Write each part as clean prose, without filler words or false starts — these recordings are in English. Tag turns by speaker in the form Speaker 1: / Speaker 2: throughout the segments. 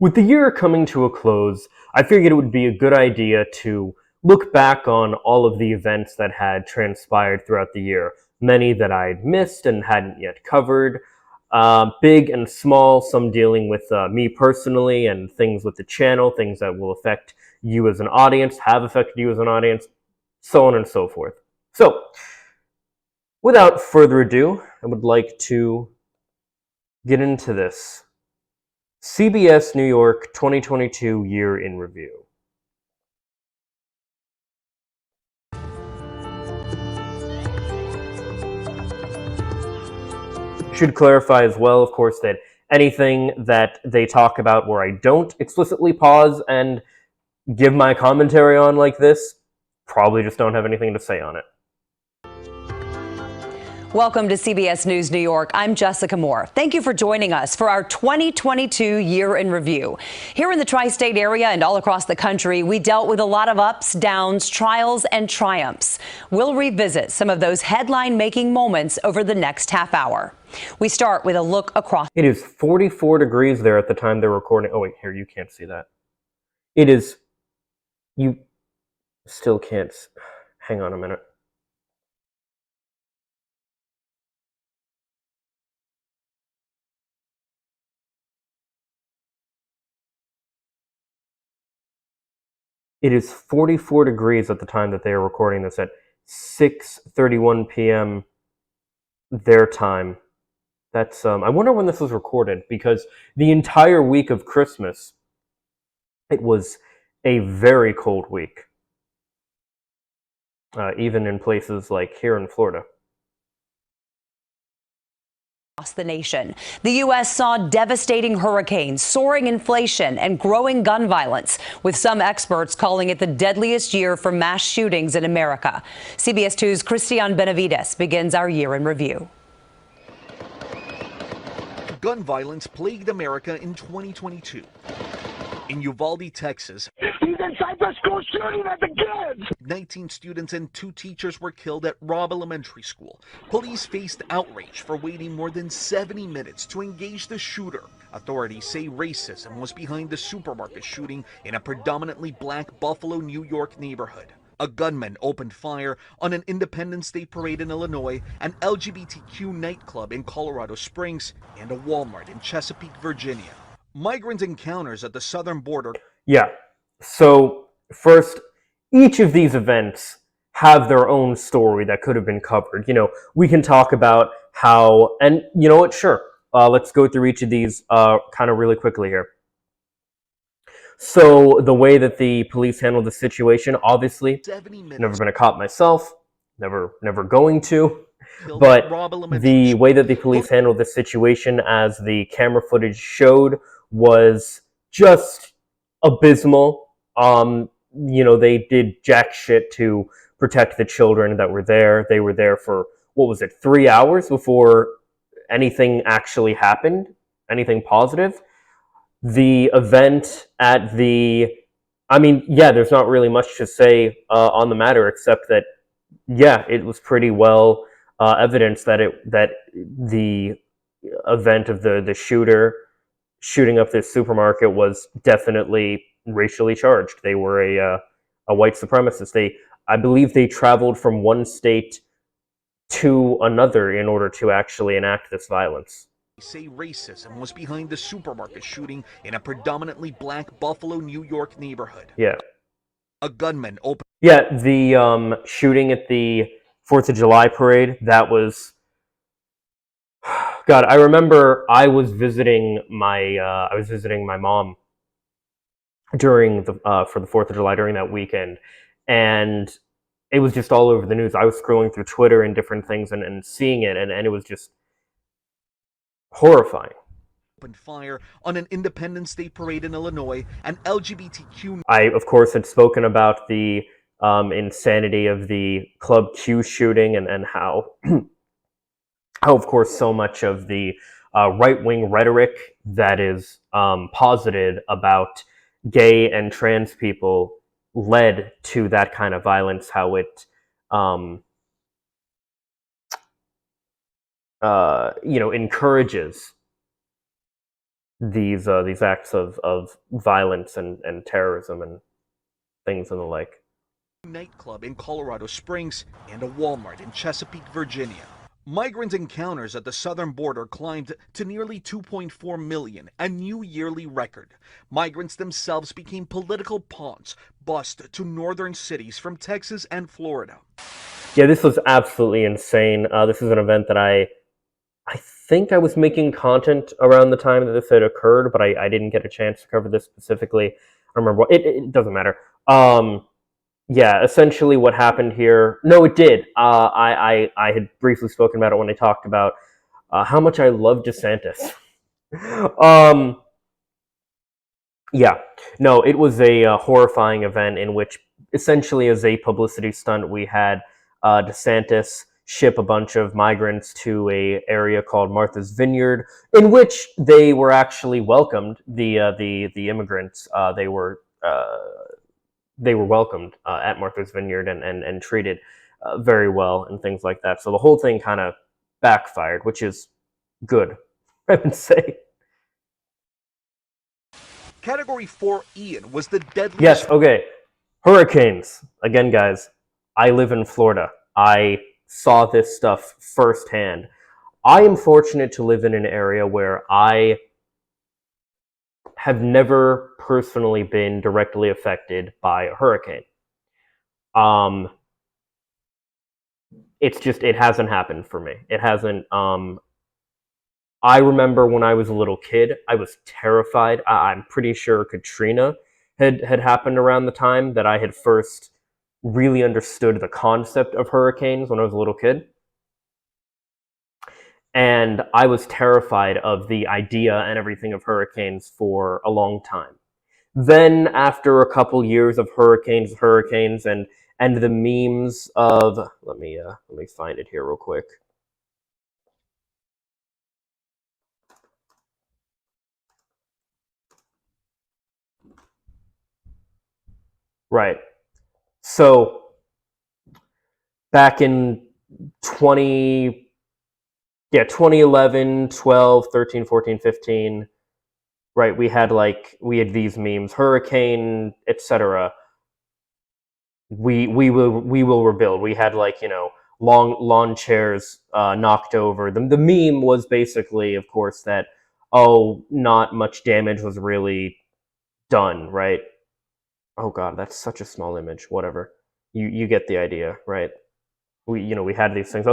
Speaker 1: With the year coming to a close, I figured it would be a good idea to look back on all of the events that had transpired throughout the year, many that I'd missed and hadn't yet covered, big and small, some dealing with me personally and things with the channel, things that will affect you as an audience, have affected you as an audience, so on and so forth. So, without further ado, I would like to get into this. CBS New York 2022 Year in Review. Should clarify as well, of course, that anything that they talk about where I don't explicitly pause and give my commentary on like this, probably just don't have anything to say on it.
Speaker 2: Welcome to CBS News New York. I'm Jessica Moore. Thank you for joining us for our 2022 Year in Review. Here in the tri-state area and all across the country, we dealt with a lot of ups, downs, trials, and triumphs. We'll revisit some of those headline-making moments over the next half hour. We start with a look across.
Speaker 1: It is 44 degrees there at the time they're recording. Oh, wait, here, you can't see that. It is. You still can't. Hang on a minute. It is 44 degrees at the time that they are recording this at 6:31 p.m. their time. That's I wonder when this was recorded, because the entire week of Christmas, it was a very cold week, even in places like here in Florida.
Speaker 2: Across the nation, the U.S. saw devastating hurricanes, soaring inflation, and growing gun violence, with some experts calling it the deadliest year for mass shootings in America. CBS 2's Christian Benavides begins our year in review.
Speaker 3: Gun violence plagued America in 2022. In Uvalde, Texas,
Speaker 4: he's inside the school shooting at the kids.
Speaker 3: 19 students and 2 teachers were killed at Robb Elementary School. Police faced outrage for waiting more than 70 minutes to engage the shooter. Authorities say racism was behind the supermarket shooting in a predominantly black Buffalo, New York neighborhood. A gunman opened fire on an Independence Day parade in Illinois, an LGBTQ nightclub in Colorado Springs, and a Walmart in Chesapeake, Virginia. Migrant encounters at the southern border.
Speaker 1: Yeah. So, first, each of these events have their own story that could have been covered. You know, we can talk about how, and you know what, sure. Let's go through each of these kind of really quickly here. So, the way that the police handled the situation, obviously, never been a cop myself, never going to. But the way that the police handled the situation, as the camera footage showed, was just abysmal. You know, they did jack shit to protect the children that were there. They were there for, what was it, 3 hours before anything actually happened, anything positive. The event at the, I mean, yeah, there's not really much to say on the matter, except that, yeah, it was pretty well evidence that the event of the shooter shooting up this supermarket was definitely racially charged. They were a white supremacist. I believe they traveled from one state to another in order to actually enact this violence.
Speaker 3: Say racism was behind the supermarket shooting in a predominantly black Buffalo, New York neighborhood.
Speaker 1: Yeah.
Speaker 3: A gunman opened.
Speaker 1: Yeah, the shooting at the 4th of July parade, that was, God, I remember I was visiting my mom during the for the 4th of July during that weekend, and it was just all over the news. I was scrolling through Twitter and different things and seeing it, and it was just horrifying.
Speaker 3: Opened fire on an Independence Day parade in Illinois, an LGBTQ.
Speaker 1: I, of course, had spoken about the insanity of the Club Q shooting and how, how, of course, so much of the right-wing rhetoric that is posited about gay and trans people led to that kind of violence, how it, you know, encourages these acts of violence and terrorism and things and the like.
Speaker 3: Nightclub in Colorado Springs and a Walmart in Chesapeake, Virginia. Migrant encounters at the southern border climbed to nearly 2.4 million, a new yearly record. Migrants themselves became political pawns, bussed to northern cities from Texas and Florida.
Speaker 1: Yeah, this was absolutely insane. This is an event that I think I was making content around the time that this had occurred, but I didn't get a chance to cover this specifically. I don't remember what, it doesn't matter. Yeah, essentially what happened here. No, it did. I had briefly spoken about it when I talked about how much I love DeSantis. Yeah, no, it was a horrifying event in which, essentially, as a publicity stunt, we had DeSantis ship a bunch of migrants to a area called Martha's Vineyard, in which they were actually welcomed. The immigrants, they were welcomed at Martha's Vineyard and treated very well and things like that. So the whole thing kind of backfired, which is good, I would say.
Speaker 3: Category 4 Ian was the deadliest.
Speaker 1: Yes, okay. Hurricanes. Again, guys, I live in Florida. I saw this stuff firsthand. I am fortunate to live in an area where I have never personally been directly affected by a hurricane. It's just, it hasn't happened for me. It hasn't. I remember when I was a little kid, I was terrified. I'm pretty sure Katrina had happened around the time that I had first really understood the concept of hurricanes when I was a little kid. And I was terrified of the idea and everything of hurricanes for a long time. Then, after a couple years of hurricanes, and the memes of, let me find it here real quick. Right. So, back in 2011, 12, 13, 14, 15, right, we had these memes, hurricane, etc. We will rebuild. We had lawn chairs knocked over. The meme was basically, of course, that not much damage was really done, right? Oh god, that's such a small image. Whatever. You get the idea, right? We had these things.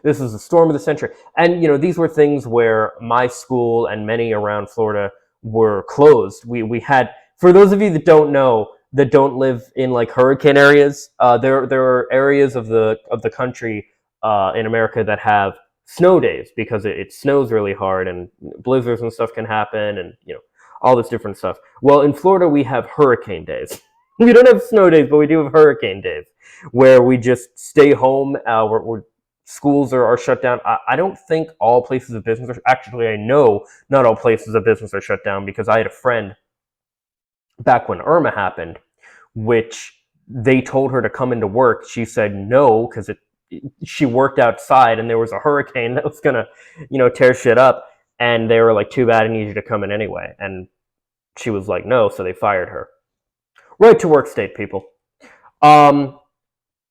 Speaker 1: This is the storm of the century. And these were things where my school and many around Florida were closed. We had, for those of you that don't know, that don't live in hurricane areas, there are areas of the country in America that have snow days because it snows really hard and blizzards and stuff can happen and all this different stuff. Well, in Florida we have hurricane days. We don't have snow days, but we do have hurricane days where we just stay home. Where schools are shut down. I don't think all places of business are, actually, I know not all places of business are shut down, because I had a friend back when Irma happened, which they told her to come into work. She said no, because she worked outside and there was a hurricane that was gonna, tear shit up. And they were like, too bad, I need you to come in anyway. And she was like, no, so they fired her. Right to work state, people.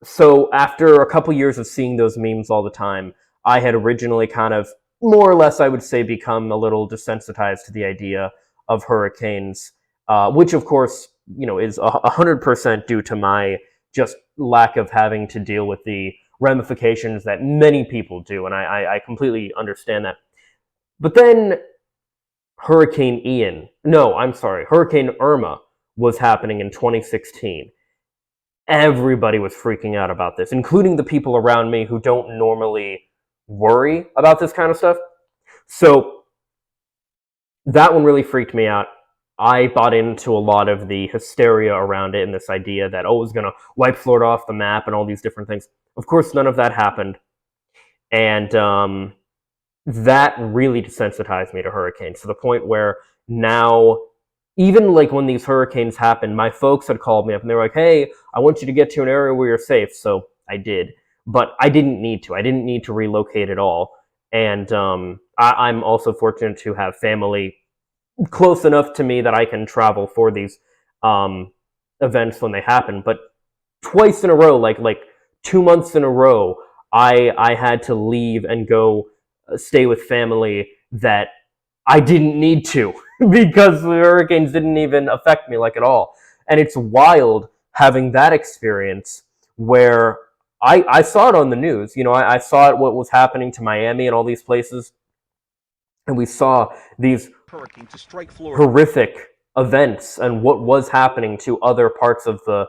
Speaker 1: So after a couple years of seeing those memes all the time, I had originally kind of, more or less, I would say, become a little desensitized to the idea of hurricanes, which, of course, is 100% due to my just lack of having to deal with the ramifications that many people do, and I completely understand that. But then Hurricane Irma was happening in 2016. Everybody was freaking out about this, including the people around me who don't normally worry about this kind of stuff. So that one really freaked me out. I bought into a lot of the hysteria around it and this idea that, it was going to wipe Florida off the map and all these different things. Of course, none of that happened. And that really desensitized me to hurricanes, to the point where now, even when these hurricanes happen, my folks had called me up and they were like, hey, I want you to get to an area where you're safe. So I did. But I didn't need to. I didn't need to relocate at all. And I'm also fortunate to have family close enough to me that I can travel for these events when they happen. But twice in a row, like 2 months in a row, I had to leave and go stay with family that I didn't need to because the hurricanes didn't even affect me like at all. And it's wild having that experience where I saw it on the news. You know, I saw it, what was happening to Miami and all these places. And we saw these
Speaker 3: hurricane to strike Florida.
Speaker 1: Horrific events and what was happening to other parts of the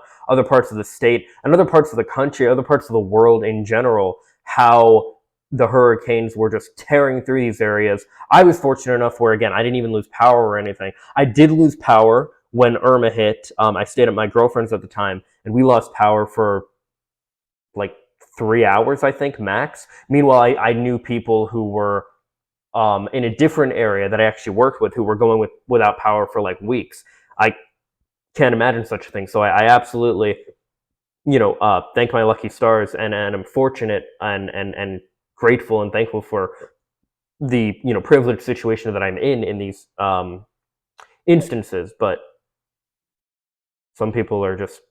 Speaker 1: state and other parts of the country, other parts of the world in general, how the hurricanes were just tearing through these areas. I was fortunate enough where, again, I didn't even lose power or anything. I did lose power when Irma hit. I stayed at my girlfriend's at the time, and we lost power for like 3 hours, I think, max. Meanwhile, I knew people who were in a different area that I actually worked with who were going without power for like weeks. I can't imagine such a thing. So I absolutely, thank my lucky stars, and I'm fortunate and grateful and thankful for the, privileged situation that I'm in these instances. But some people are just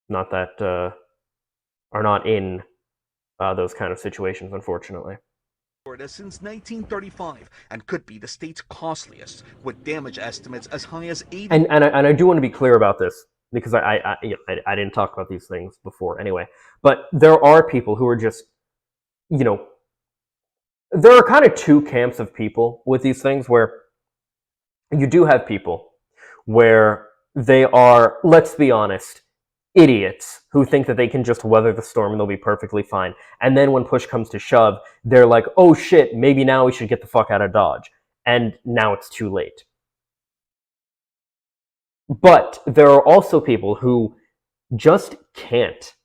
Speaker 1: not that, are not in those kind of situations, unfortunately.
Speaker 3: Florida since 1935 and could be the state's costliest, with damage estimates as high as 80.
Speaker 1: And I do want to be clear about this because I didn't talk about these things before anyway. But there are people who are just, there are kind of two camps of people with these things where you do have people where they are, let's be honest, idiots who think that they can just weather the storm and they'll be perfectly fine. And then when push comes to shove, they're like, oh shit, maybe now we should get the fuck out of Dodge. And now it's too late. But there are also people who just can't.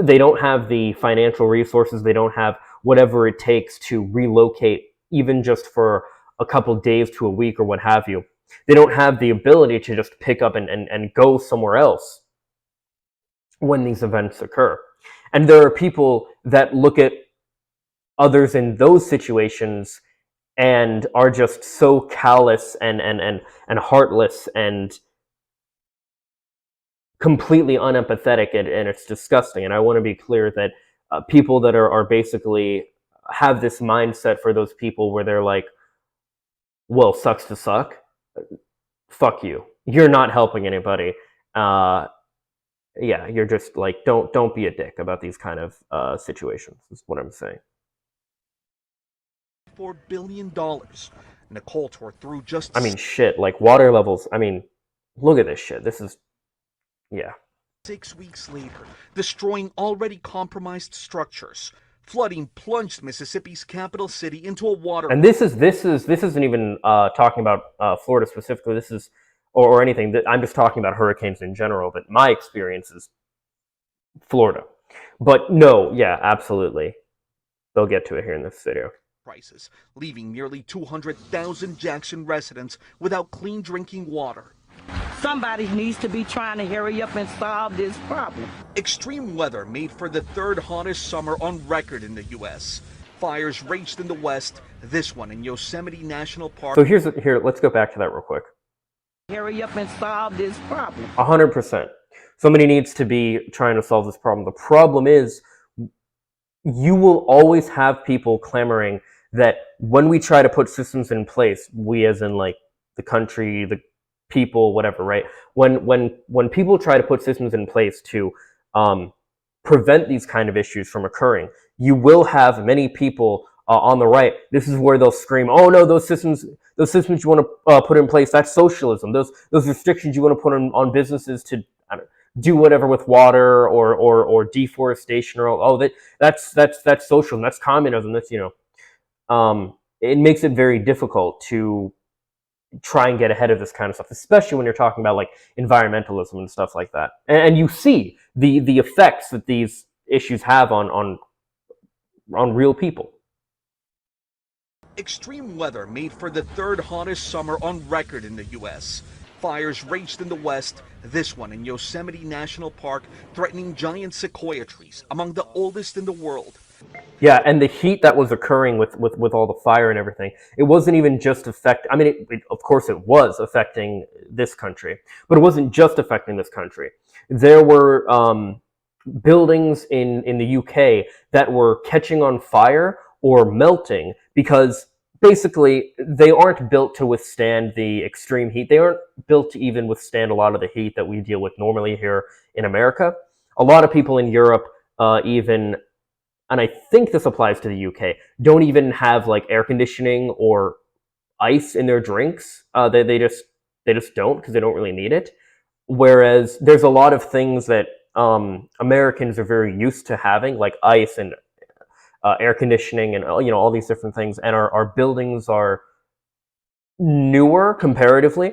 Speaker 1: They don't have the financial resources. They don't have whatever it takes to relocate, even just for a couple days to a week or what have you. They don't have the ability to just pick up and go somewhere else when these events occur. And there are people that look at others in those situations and are just so callous and heartless and completely unempathetic, and it's disgusting. And I want to be clear that people that are basically have this mindset for those people where they're like, well, sucks to suck. Fuck you. You're not helping anybody. Yeah, you're just like, don't be a dick about these kind of situations, is what I'm saying.
Speaker 3: $4 billion. Nicole tore through just...
Speaker 1: I mean, shit, like water levels, I mean, look at this shit. This is, yeah.
Speaker 3: 6 weeks later, destroying already compromised structures. Flooding plunged Mississippi's capital city into a water...
Speaker 1: And this isn't even talking about Florida specifically. This is, or anything. I'm just talking about hurricanes in general, but my experience is Florida. But no, yeah, absolutely. They'll get to it here in this video.
Speaker 3: Prices, leaving nearly 200,000 Jackson residents without clean drinking water.
Speaker 5: Somebody needs to be trying to hurry up and solve this problem.
Speaker 3: Extreme weather made for the third hottest summer on record in the U.S. Fires raged in the west, this one in Yosemite National Park.
Speaker 1: So here, let's go back to that real quick.
Speaker 5: Hurry up and solve this problem.
Speaker 1: 100%. Somebody needs to be trying to solve this problem. The problem is, you will always have people clamoring that when we try to put systems in place, we as in like the country, the people, whatever, right? When people try to put systems in place to prevent these kind of issues from occurring, you will have many people on the right. This is where they'll scream, "Oh no, those systems you want to put in place, that's socialism. Those restrictions you want to put on businesses to do whatever with water or deforestation or that's socialism, that's communism. That's it makes it very difficult to try and get ahead of this kind of stuff, especially when you're talking about like environmentalism and stuff like that. And you see the effects that these issues have on real people.
Speaker 3: Extreme weather made for the third hottest summer on record in the U.S. Fires raged in the west, this one in Yosemite National Park, threatening giant sequoia trees, among the oldest in the world.
Speaker 1: Yeah, and the heat that was occurring with all the fire and everything, it wasn't even just I mean, of course it was affecting this country, but it wasn't just affecting this country. There were buildings in the UK that were catching on fire or melting because basically they aren't built to withstand the extreme heat. They aren't built to even withstand a lot of the heat that we deal with normally here in America. A lot of people in Europe even, and I think this applies to the UK, don't even have like air conditioning or ice in their drinks. They just don't because they don't really need it. Whereas there's a lot of things that Americans are very used to having, like ice and air conditioning, and all these different things. And our buildings are newer comparatively.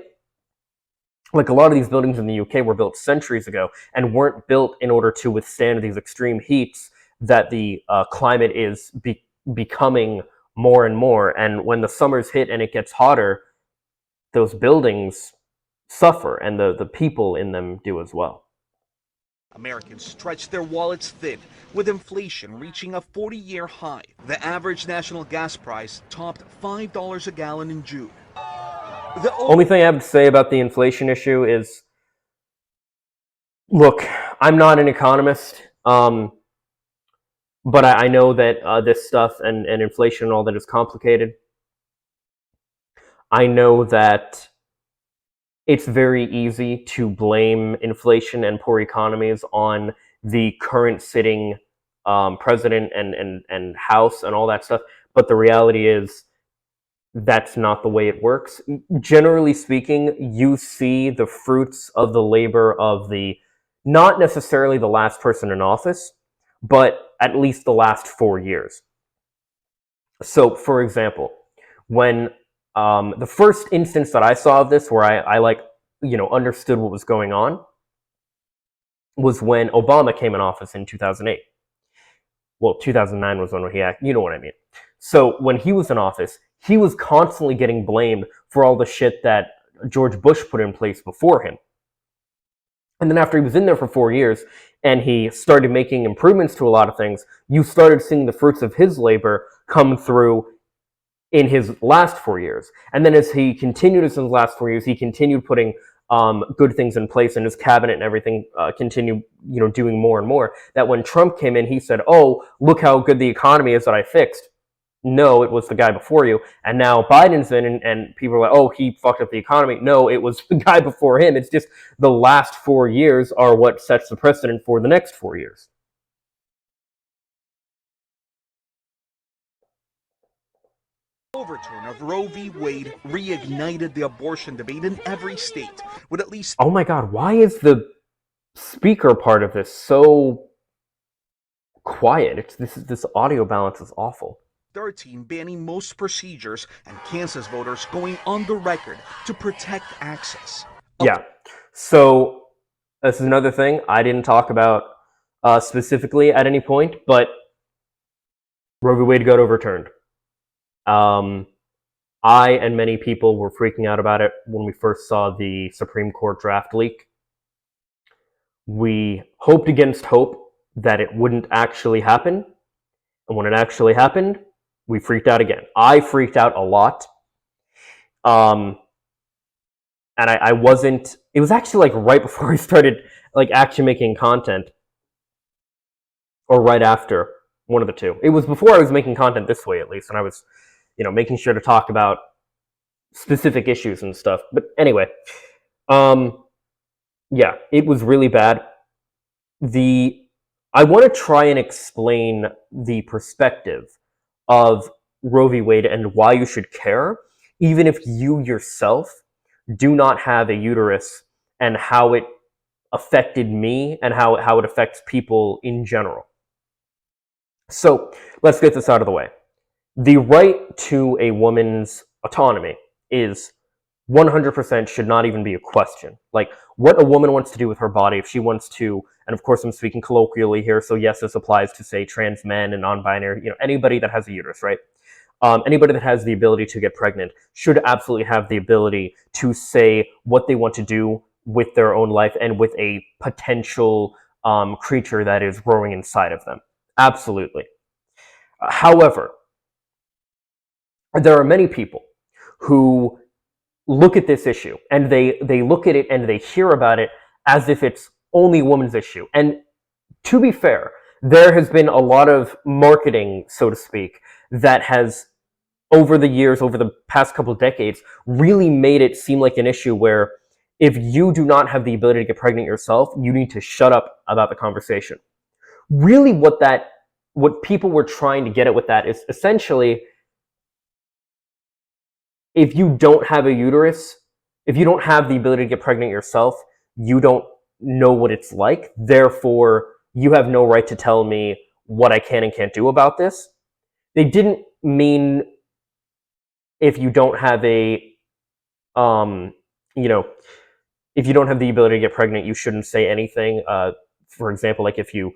Speaker 1: Like a lot of these buildings in the UK were built centuries ago and weren't built in order to withstand these extreme heats that the climate is becoming more and more. And when the summers hit and it gets hotter, those buildings suffer, and the people in them do as well.
Speaker 3: Americans stretched their wallets thin, with inflation reaching a 40-year high. The average national gas price topped $5 a gallon in June. The
Speaker 1: only thing I have to say about the inflation issue is, look, I'm not an economist, but I know that this stuff and inflation and all that is complicated. I know that it's very easy to blame inflation and poor economies on the current sitting president and House and all that stuff. But the reality is that's not the way it works. Generally speaking, you see the fruits of the labor of not necessarily the last person in office, but at least the last 4 years. So, for example, when the first instance that I saw of this, where I understood what was going on, was when Obama came in office in 2008. Well, 2009 was when you know what I mean. So when he was in office, he was constantly getting blamed for all the shit that George Bush put in place before him. And then after he was in there for 4 years and he started making improvements to a lot of things, you started seeing the fruits of his labor come through in his last 4 years. And then as he continued his last 4 years, he continued putting good things in place, and his cabinet and everything continued, doing more and more. That when Trump came in, he said, "Oh, look how good the economy is that I fixed." No, it was the guy before you. And now Biden's in, and people are like, "Oh, he fucked up the economy." No, it was the guy before him. It's just the last 4 years are what sets the precedent for the next 4 years.
Speaker 3: overturn of Roe v. Wade reignited the abortion debate in every state, with at least...
Speaker 1: Oh my God, why is the speaker part of this so quiet? This audio balance is awful.
Speaker 3: 13 banning most procedures, and Kansas voters going on the record to protect access.
Speaker 1: Yeah, so this is another thing I didn't talk about specifically at any point, but Roe v. Wade got overturned. I and many people were freaking out about it when we first saw the Supreme Court draft leak. We hoped against hope that it wouldn't actually happen, and when it actually happened, we freaked out again. I freaked out a lot. And I wasn't... It was actually like right before I started like actually making content, or right after, one of the two. It was before I was making content this way, at least, and I was, making sure to talk about specific issues and stuff. But anyway, yeah, it was really bad. I want to try and explain the perspective of Roe v. Wade and why you should care, even if you yourself do not have a uterus, and how it affected me and how it affects people in general. So let's get this out of the way. The right to a woman's autonomy is 100% should not even be a question. Like, what a woman wants to do with her body, if she wants to, and of course I'm speaking colloquially here, so yes, this applies to, say, trans men and non-binary, anybody that has a uterus, right? Anybody that has the ability to get pregnant should absolutely have the ability to say what they want to do with their own life and with a potential creature that is growing inside of them. Absolutely. However, there are many people who look at this issue and they look at it and they hear about it as if it's only a woman's issue. And to be fair, there has been a lot of marketing, so to speak, that has, over the years, over the past couple of decades, really made it seem like an issue where if you do not have the ability to get pregnant yourself, you need to shut up about the conversation. Really what people were trying to get at with that is essentially, if you don't have a uterus, if you don't have the ability to get pregnant yourself, you don't know what it's like. Therefore, you have no right to tell me what I can and can't do about this. They didn't mean if you don't have if you don't have the ability to get pregnant, you shouldn't say anything. For example, like if you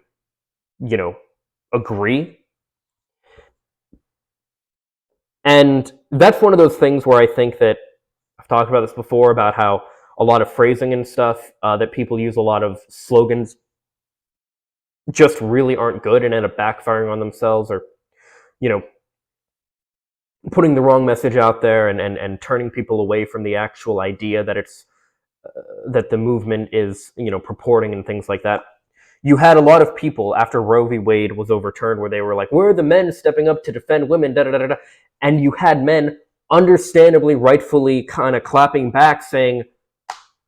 Speaker 1: agree. And that's one of those things where I think that I've talked about this before, about how a lot of phrasing and stuff that people use, a lot of slogans just really aren't good and end up backfiring on themselves, or putting the wrong message out there and turning people away from the actual idea that it's that the movement is purporting, and things like that. You had a lot of people after Roe v. Wade was overturned where they were like, where are the men stepping up to defend women, da da da da, and you had men understandably, rightfully kind of clapping back saying,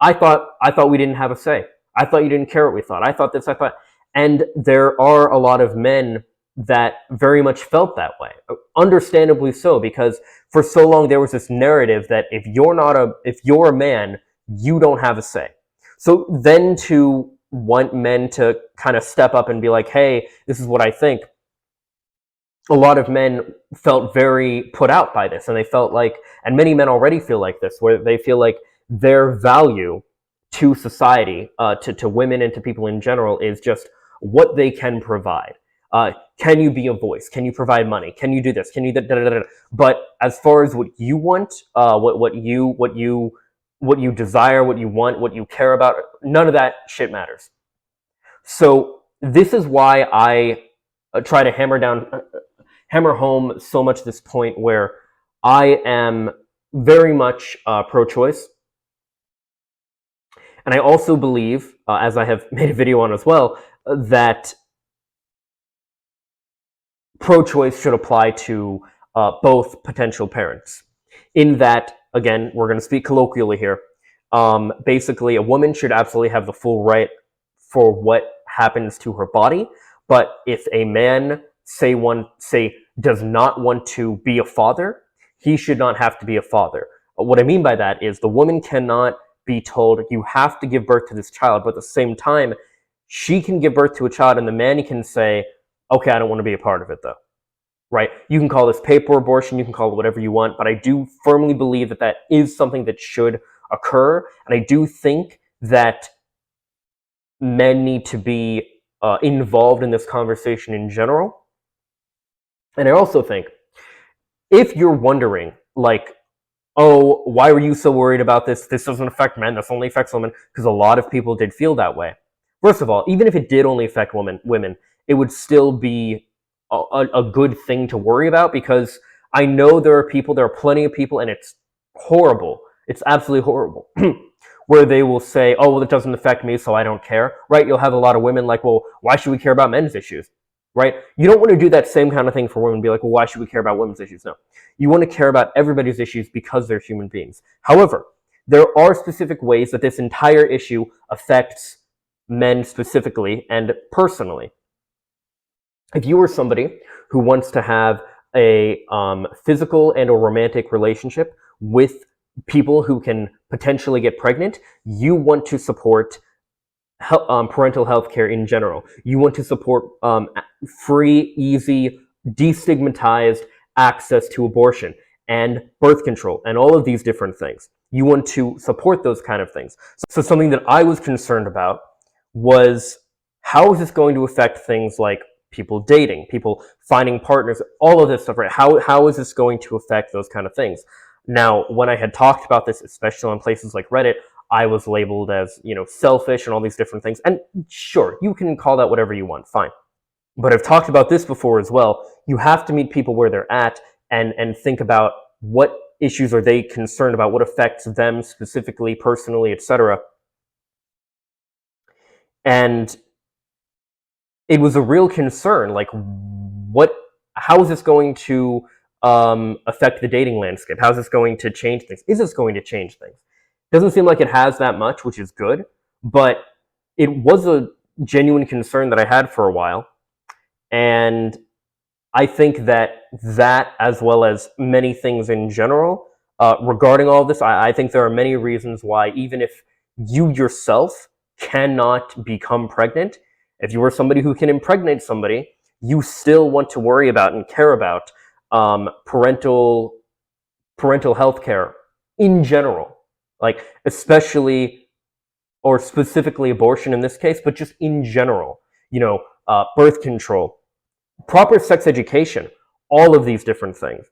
Speaker 1: I thought we didn't have a say. I thought you didn't care what we thought. I thought this, I thought. And there are a lot of men that very much felt that way. Understandably so, because for so long there was this narrative that if you're a man, you don't have a say. So then to want men to kind of step up and be like, hey, this is what I think, a lot of men felt very put out by this, and they felt like, and many men already feel like this, where they feel like their value to society, to women and to people in general, is just what they can provide. Can you be a voice? Can you provide money? Can you do this? Can you da da da da? But as far as what you want, what you desire, what you want, what you care about, none of that shit matters. So this is why I try to hammer home so much this point where I am very much pro-choice. And I also believe, as I have made a video on as well, that pro-choice should apply to both potential parents. In that, again, we're going to speak colloquially here. Basically, a woman should absolutely have the full right for what happens to her body. But if a man, say does not want to be a father, he should not have to be a father. What I mean by that is the woman cannot be told, you have to give birth to this child, but at the same time, she can give birth to a child and the man can say, okay, I don't want to be a part of it though. Right? You can call this paper abortion, you can call it whatever you want, but I do firmly believe that that is something that should occur. And I do think that men need to be involved in this conversation in general. And I also think, if you're wondering, like, oh, why were you so worried about this? This doesn't affect men, this only affects women, because a lot of people did feel that way. First of all, even if it did only affect women, it would still be a good thing to worry about, because I know there are plenty of people, and it's horrible. It's absolutely horrible. Where they will say, oh, well, it doesn't affect me, so I don't care. Right? You'll have a lot of women like, well, why should we care about men's issues? Right? You don't want to do that same kind of thing for women, be like, well, why should we care about women's issues? No. You want to care about everybody's issues because they're human beings. However, there are specific ways that this entire issue affects men specifically and personally. If you are somebody who wants to have a physical and or romantic relationship with people who can potentially get pregnant, you want to support parental health care in general. You want to support free, easy, destigmatized access to abortion and birth control and all of these different things. You want to support those kind of things. So something that I was concerned about was, how is this going to affect things like people dating, people finding partners, all of this stuff, right? How is this going to affect those kind of things? Now, when I had talked about this, especially on places like Reddit, I was labeled as, selfish and all these different things. And sure, you can call that whatever you want, fine. But I've talked about this before as well. You have to meet people where they're at and think about what issues are they concerned about, what affects them specifically, personally, etc. And it was a real concern, like how is this going to affect the dating landscape? How is this going to change things? Is this going to change things? Doesn't seem like it has that much, which is good, but it was a genuine concern that I had for a while. And I think that as well as many things in general, regarding all of this, I think there are many reasons why, even if you yourself cannot become pregnant, if you are somebody who can impregnate somebody, you still want to worry about and care about parental health care in general, like especially or specifically abortion in this case, but just in general, birth control, proper sex education, all of these different things.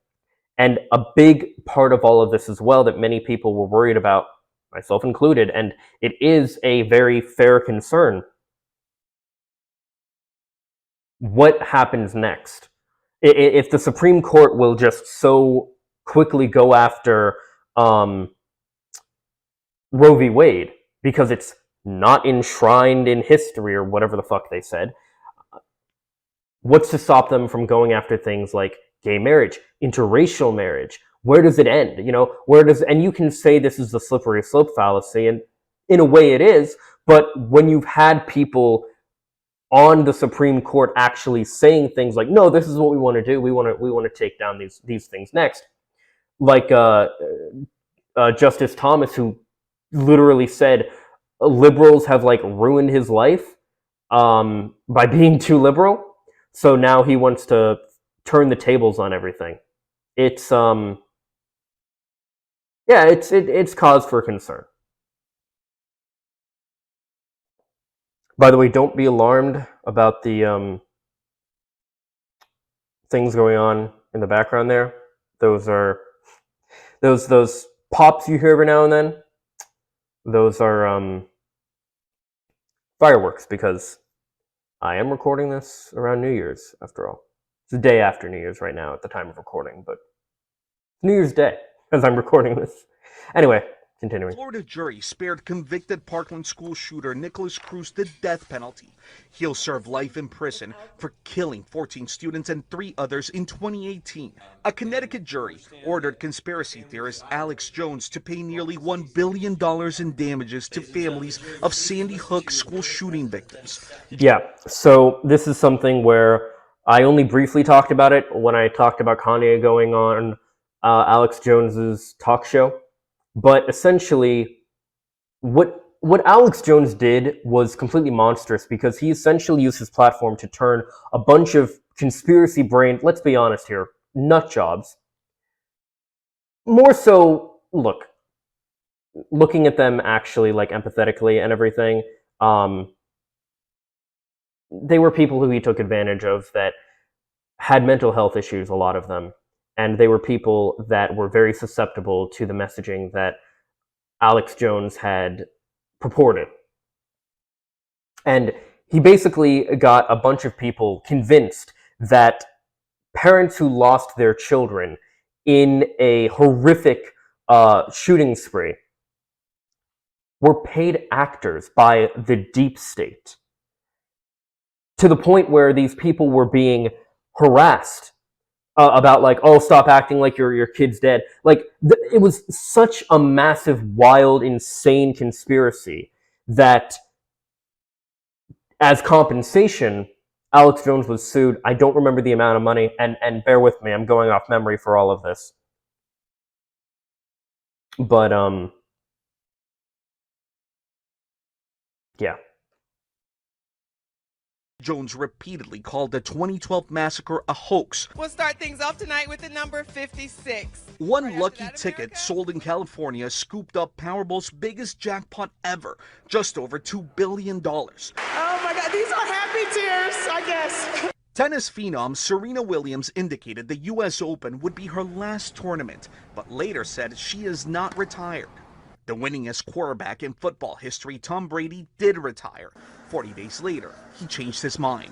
Speaker 1: And a big part of all of this as well that many people were worried about, myself included, and it is a very fair concern. What happens next? If the Supreme Court will just so quickly go after Roe v. Wade because it's not enshrined in history or whatever the fuck they said, what's to stop them from going after things like gay marriage, interracial marriage? Where does it end? And you can say this is the slippery slope fallacy, and in a way it is, but when you've had people on the Supreme Court actually saying things like, no, this is what we want to do, we want to take down these things next, like Justice Thomas, who literally said liberals have ruined his life by being too liberal. So now he wants to turn the tables on everything. It's it's cause for concern. By the way, don't be alarmed about the things going on in the background there. Those are those pops you hear every now and then. Those are fireworks, because I am recording this around New Year's, after all. It's the day after New Year's right now at the time of recording, but it's New Year's Day as I'm recording this. Anyway, continuing.
Speaker 3: Florida jury spared convicted Parkland school shooter Nikolas Cruz the death penalty. He'll serve life in prison for killing 14 students and 3 others in 2018. A Connecticut jury ordered conspiracy theorist Alex Jones to pay nearly $1 billion in damages to families of Sandy Hook school shooting victims.
Speaker 1: Yeah, so this is something where I only briefly talked about it when I talked about Kanye going on Alex Jones's talk show. But essentially, what Alex Jones did was completely monstrous, because he essentially used his platform to turn a bunch of conspiracy brain, let's be honest here, nut jobs. More so, looking at them actually empathetically and everything, they were people who he took advantage of that had mental health issues, a lot of them. And they were people that were very susceptible to the messaging that Alex Jones had purported. And he basically got a bunch of people convinced that parents who lost their children in a horrific shooting spree were paid actors by the deep state, to the point where these people were being harassed about oh, stop acting like your kid's dead. It was such a massive, wild, insane conspiracy that as compensation, Alex Jones was sued. I don't remember the amount of money, and bear with me, I'm going off memory for all of this. But yeah.
Speaker 3: Jones repeatedly called the 2012 massacre a hoax.
Speaker 6: We'll start things off tonight with the number 56.
Speaker 3: One lucky ticket sold in California scooped up Powerball's biggest jackpot ever, just over $2 billion.
Speaker 6: Oh my God, these are happy tears, I guess.
Speaker 3: Tennis phenom Serena Williams indicated the U.S. Open would be her last tournament, but later said she is not retired. The winningest quarterback in football history, Tom Brady, did retire. 40 days later, he changed his mind.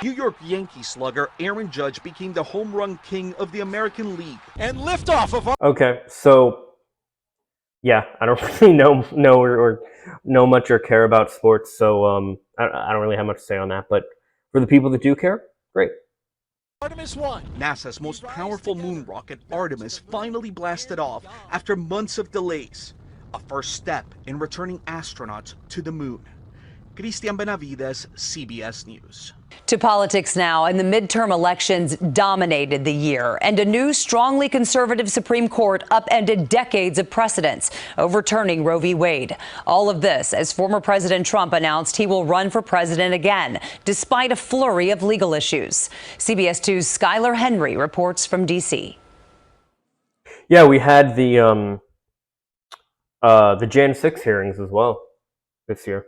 Speaker 3: New York Yankees slugger Aaron Judge became the home run king of the American League.
Speaker 7: And liftoff of our...
Speaker 1: Okay, so yeah, I don't really know much or care about sports, so I don't really have much to say on that. But for the people that do care, great.
Speaker 7: Artemis 1.
Speaker 3: NASA's most powerful moon rocket, Artemis, finally blasted off after months of delays. A first step in returning astronauts to the moon. Christian Benavides, CBS News.
Speaker 2: To politics now, and the midterm elections dominated the year, and a new strongly conservative Supreme Court upended decades of precedents, overturning Roe v. Wade. All of this as former President Trump announced he will run for president again, despite a flurry of legal issues. CBS 2's Skylar Henry reports from D.C.
Speaker 1: Yeah, we had the Jan 6 hearings as well this year.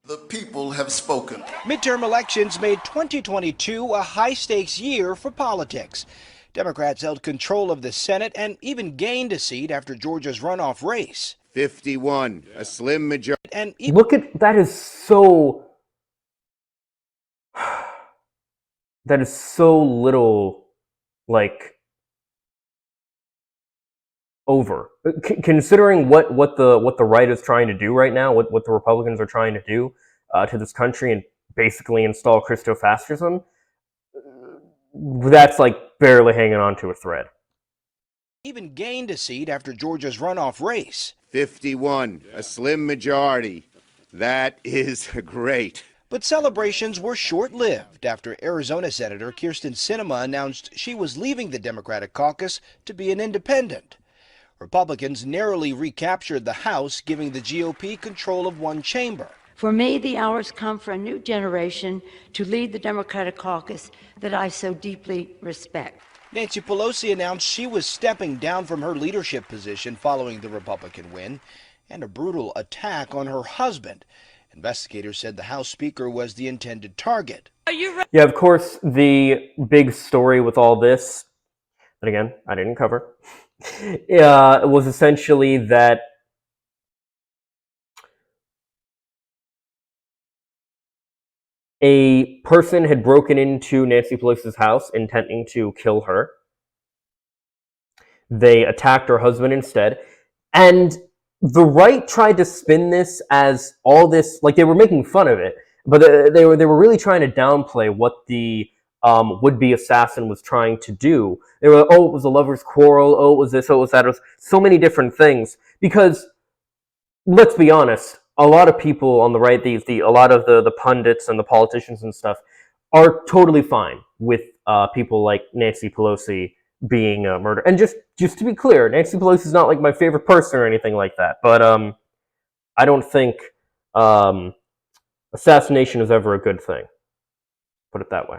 Speaker 8: The people have spoken.
Speaker 7: Midterm elections made 2022 a high-stakes year for politics. Democrats held control of the Senate and even gained a seat after Georgia's runoff race.
Speaker 9: 51, a slim majority.
Speaker 7: And
Speaker 1: Look at that is so little like over considering what the right is trying to do right now, what the Republicans are trying to do to this country and basically install Christofascism. That's like barely hanging on to a thread.
Speaker 7: even gained a seat after Georgia's runoff race.
Speaker 9: 51, a slim majority. That is great.
Speaker 7: But celebrations were short-lived after Arizona Senator Kyrsten Sinema announced she was leaving the Democratic caucus to be an independent. Republicans narrowly recaptured the House, giving the GOP control of one chamber.
Speaker 10: For me, the hour's come for a new generation to lead the Democratic caucus that I so deeply respect.
Speaker 7: Nancy Pelosi announced she was stepping down from her leadership position following the Republican win and a brutal attack on her husband. Investigators said the House Speaker was the intended target.
Speaker 1: Yeah, of course, the big story with all this, but again, I didn't cover, was essentially that a person had broken into Nancy Pelosi's house intending to kill her. They attacked her husband instead. And the right tried to spin this as all this, like they were making fun of it, but they were really trying to downplay what the would-be assassin was trying to do. They were, oh, it was a lover's quarrel, oh, it was this, oh, it was that, it was so many different things. Because, let's be honest, a lot of people on the right, a lot of the pundits and the politicians and stuff are totally fine with people like Nancy Pelosi being murdered. And just to be clear, Nancy Pelosi is not like my favorite person or anything like that. But I don't think assassination is ever a good thing. Put it that way.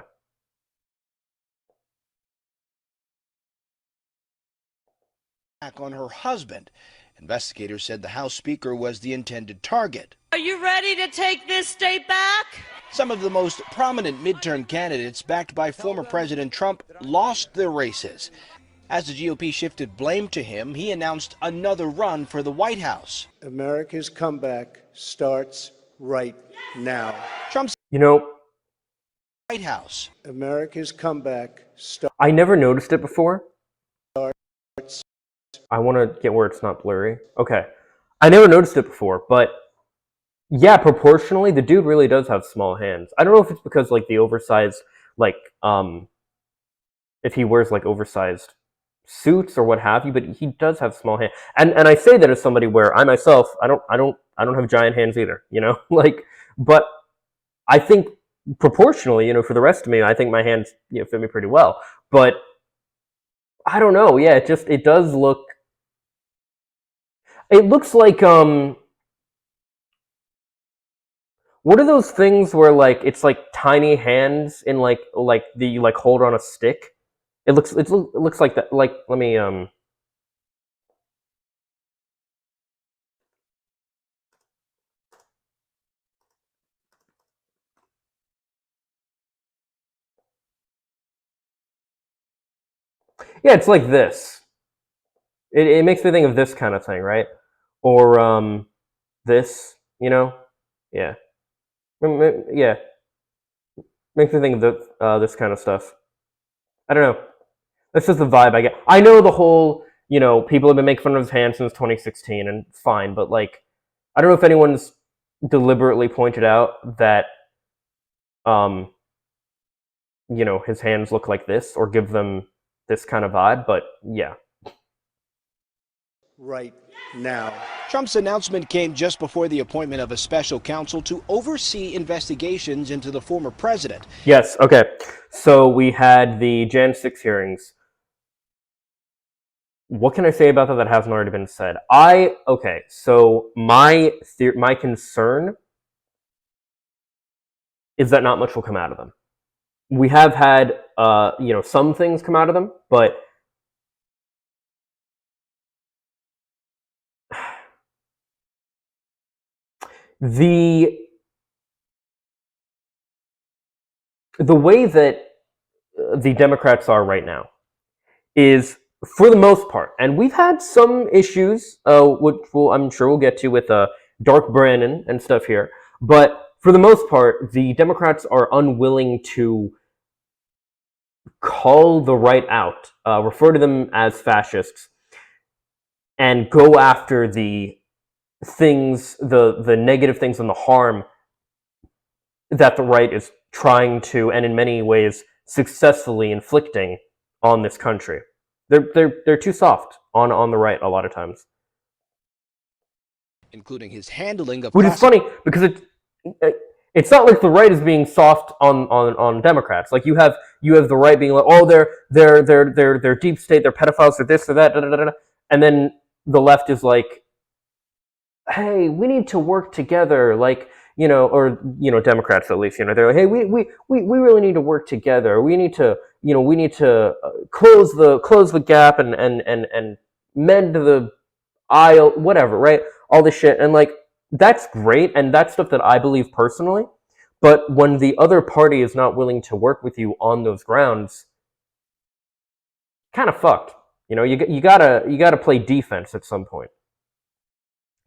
Speaker 7: On her husband. Investigators said the House Speaker was the intended target.
Speaker 5: Are you ready to take this state back?
Speaker 7: Some of the most prominent midterm candidates backed by former President Trump lost their races. As the GOP shifted blame to him, he announced another run for the White House.
Speaker 11: America's comeback starts right now.
Speaker 7: Trump's White House.
Speaker 11: America's comeback starts.
Speaker 1: I never noticed it before. I want to get where it's not blurry. Okay. I never noticed it before, but yeah, proportionally, the dude really does have small hands. I don't know if it's because, like, the oversized, like, if he wears, like, oversized suits or what have you, but he does have small hands. And I say that as somebody where I myself, I don't have giant hands either, you know? Like, but I think proportionally, you know, for the rest of me, I think my hands, you know, fit me pretty well. But I don't know. Yeah, it does look. It looks like what are those things where like it's like tiny hands in like the like hold on a stick? It looks like that. Like let me Yeah, it's like this. It makes me think of this kind of thing, right? Or this, you know? Yeah. Yeah. Makes me think of this kind of stuff. I don't know. That's just the vibe I get. I know the whole, people have been making fun of his hand since 2016, and fine, but like, I don't know if anyone's deliberately pointed out that, his hands look like this or give them this kind of vibe, but yeah.
Speaker 11: Right now.
Speaker 7: Trump's announcement came just before the appointment of a special counsel to oversee investigations into the former president.
Speaker 1: Yes, okay. So we had the Jan 6 hearings. What can I say about that hasn't already been said? So my concern is that not much will come out of them. We have had, some things come out of them, but the way that the Democrats are right now is, for the most part, and we've had some issues, which I'm sure we'll get to with Dark Brandon and stuff here, but for the most part, the Democrats are unwilling to call the right out, refer to them as fascists, and go after the things, the negative things and the harm that the right is trying to, and in many ways, successfully inflicting on this country. They're too soft on the right a lot of times.
Speaker 7: Including his handling of...
Speaker 1: Which is funny, because it's not like the right is being soft on Democrats. Like, you have the right being like, oh, they're deep state, they're pedophiles, they're this or that, da, da, da, da. And then the left is like, hey, we need to work together, like, Democrats at least, they're like, hey, we really need to work together. We need to, close the gap and mend the aisle, whatever, right? All this shit. And like, that's great, and that's stuff that I believe personally. But when the other party is not willing to work with you on those grounds, kind of fucked. You gotta play defense at some point.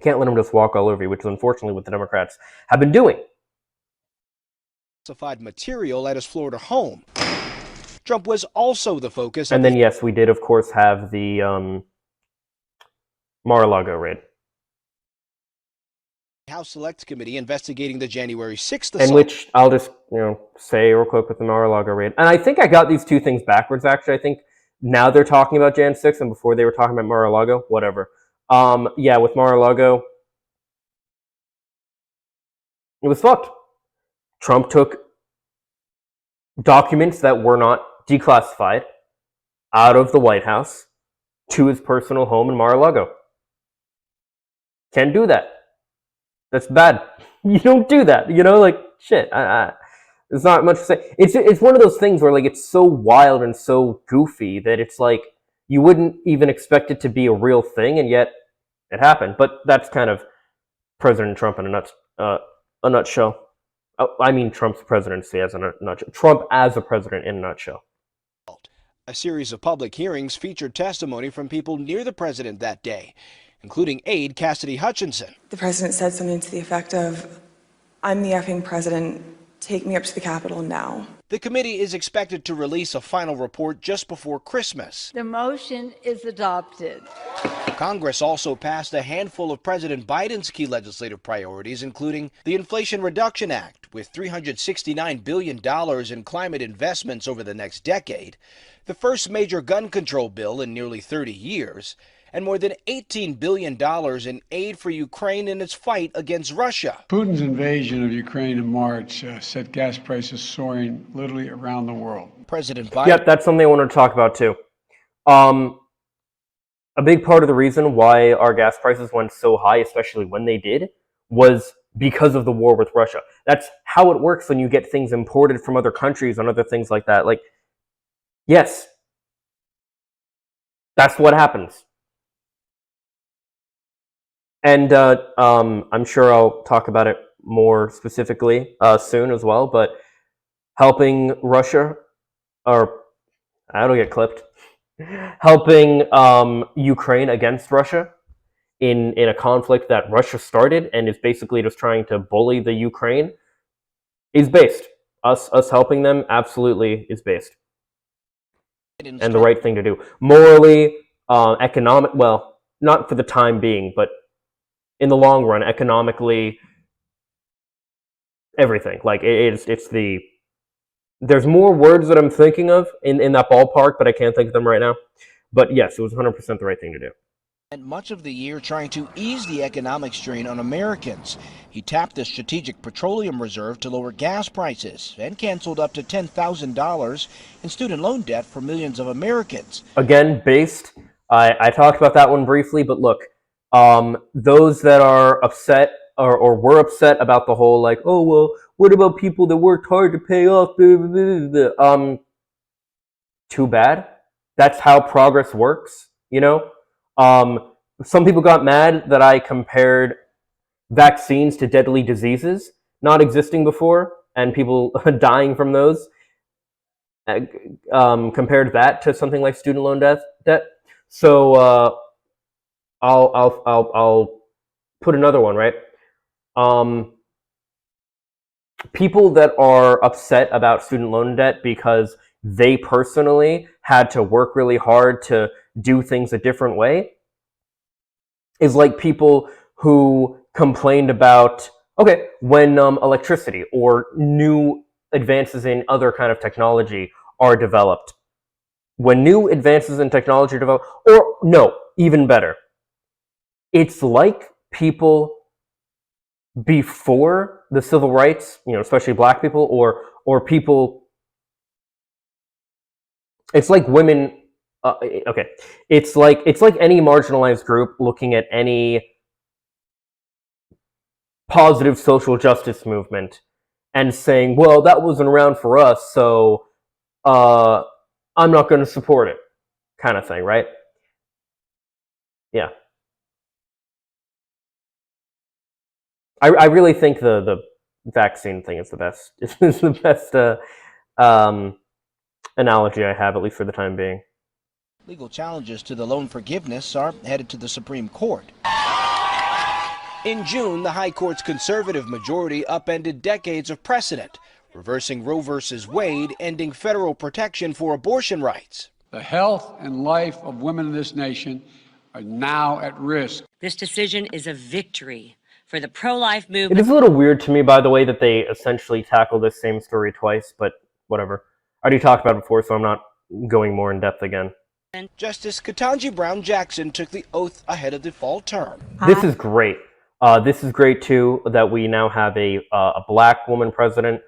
Speaker 1: Can't let them just walk all over you, which is unfortunately what the Democrats have been doing.
Speaker 7: Classified material at his Florida home. Trump was also the focus.
Speaker 1: And then, yes, we did, of course, have the Mar-a-Lago raid.
Speaker 7: House Select Committee investigating the January 6th assault.
Speaker 1: And which I'll just, say real quick with the Mar-a-Lago raid. And I think I got these two things backwards, actually. I think now they're talking about Jan 6, and before they were talking about Mar-a-Lago. Whatever. Yeah, with Mar-a-Lago, it was fucked. Trump took documents that were not declassified out of the White House to his personal home in Mar-a-Lago. Can't do that. That's bad. You don't do that. Shit. There's not much to say. It's one of those things where, like, it's so wild and so goofy that it's like you wouldn't even expect it to be a real thing, and yet it happened. But that's kind of President Trump in a nutshell. I mean, Trump's presidency as a nutshell. Trump as a president in a nutshell.
Speaker 7: A series of public hearings featured testimony from people near the president that day, including aide Cassidy Hutchinson.
Speaker 12: The president said something to the effect of, "I'm the effing president. Take me up to the Capitol now."
Speaker 7: The committee is expected to release a final report just before Christmas.
Speaker 10: The motion is adopted.
Speaker 7: Congress also passed a handful of President Biden's key legislative priorities, including the Inflation Reduction Act, with $369 billion in climate investments over the next decade, the first major gun control bill in nearly 30 years, and more than $18 billion in aid for Ukraine in its fight against Russia.
Speaker 13: Putin's invasion of Ukraine in March set gas prices soaring literally around the world.
Speaker 7: President Biden...
Speaker 1: Yep, that's something I wanted to talk about too. A big part of the reason why our gas prices went so high, especially when they did, was because of the war with Russia. That's how it works when you get things imported from other countries and other things like that. Like, yes, that's what happens. And I'm sure I'll talk about it more specifically soon as well, but helping Russia, or that'll get clipped, helping Ukraine against Russia in a conflict that Russia started and is basically just trying to bully the Ukraine is based us helping them absolutely is based. And the right thing to do. Morally, economic, well, not for the time being, but in the long run, economically, everything. Like, it's the... There's more words that I'm thinking of in that ballpark, but I can't think of them right now. But yes, it was 100% the right thing to do.
Speaker 7: And much of the year trying to ease the economic strain on Americans. He tapped the Strategic Petroleum Reserve to lower gas prices and canceled up to $10,000 in student loan debt for millions of Americans.
Speaker 1: Again, based. I talked about that one briefly, but look, those that are upset or were upset about the whole, like, oh, well, what about people that worked hard to pay off? Blah, blah, blah, blah. Too bad. That's how progress works, you know? Some people got mad that I compared vaccines to deadly diseases not existing before and people dying from those. Compared that to something like student loan debt. So I'll put another one, right? People that are upset about student loan debt because they personally had to work really hard to do things a different way is like people who complained about, okay, when electricity or new advances in other kind of technology are developed. When new advances in technology are developed, or no, even better, it's like people before the civil rights, you know, especially black people or people, it's like women, okay, it's like any marginalized group looking at any positive social justice movement and saying, well, that wasn't around for us, so I'm not going to support it, kind of thing, right? Yeah. I really think the vaccine thing is the best. It's the best analogy I have, at least for the time being.
Speaker 7: Legal challenges to the loan forgiveness are headed to the Supreme Court. In June, the High Court's conservative majority upended decades of precedent, reversing Roe v. Wade, ending federal protection for abortion rights.
Speaker 13: The health and life of women in this nation are now at risk.
Speaker 14: This decision is a victory for the pro-life movement.
Speaker 1: It is a little weird to me, by the way, that they essentially tackle this same story twice, but whatever. I already talked about it before, so I'm not going more in depth again.
Speaker 7: Justice Ketanji Brown Jackson took the oath ahead of the fall term.
Speaker 1: This is great. This is great, too, that we now have a black woman president.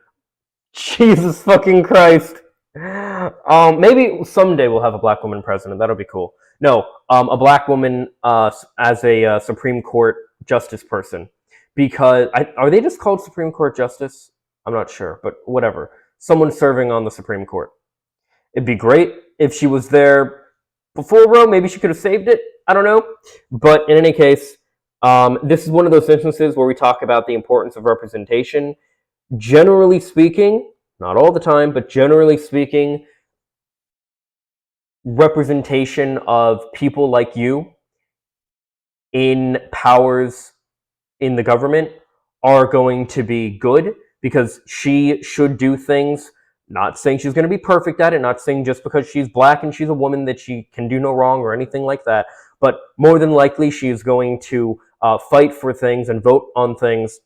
Speaker 1: Jesus fucking Christ. Maybe someday we'll have a black woman president. That'll be cool. No, a black woman as a Supreme Court justice person. Because, are they just called Supreme Court justice? I'm not sure, but whatever. Someone serving on the Supreme Court. It'd be great if she was there before Roe. Maybe she could have saved it. I don't know. But in any case, this is one of those instances where we talk about the importance of representation. Generally speaking, not all the time, but generally speaking, representation of people like you in powers in the government are going to be good because she should do things, not saying she's going to be perfect at it, not saying just because she's black and she's a woman that she can do no wrong or anything like that, but more than likely she is going to fight for things and vote on things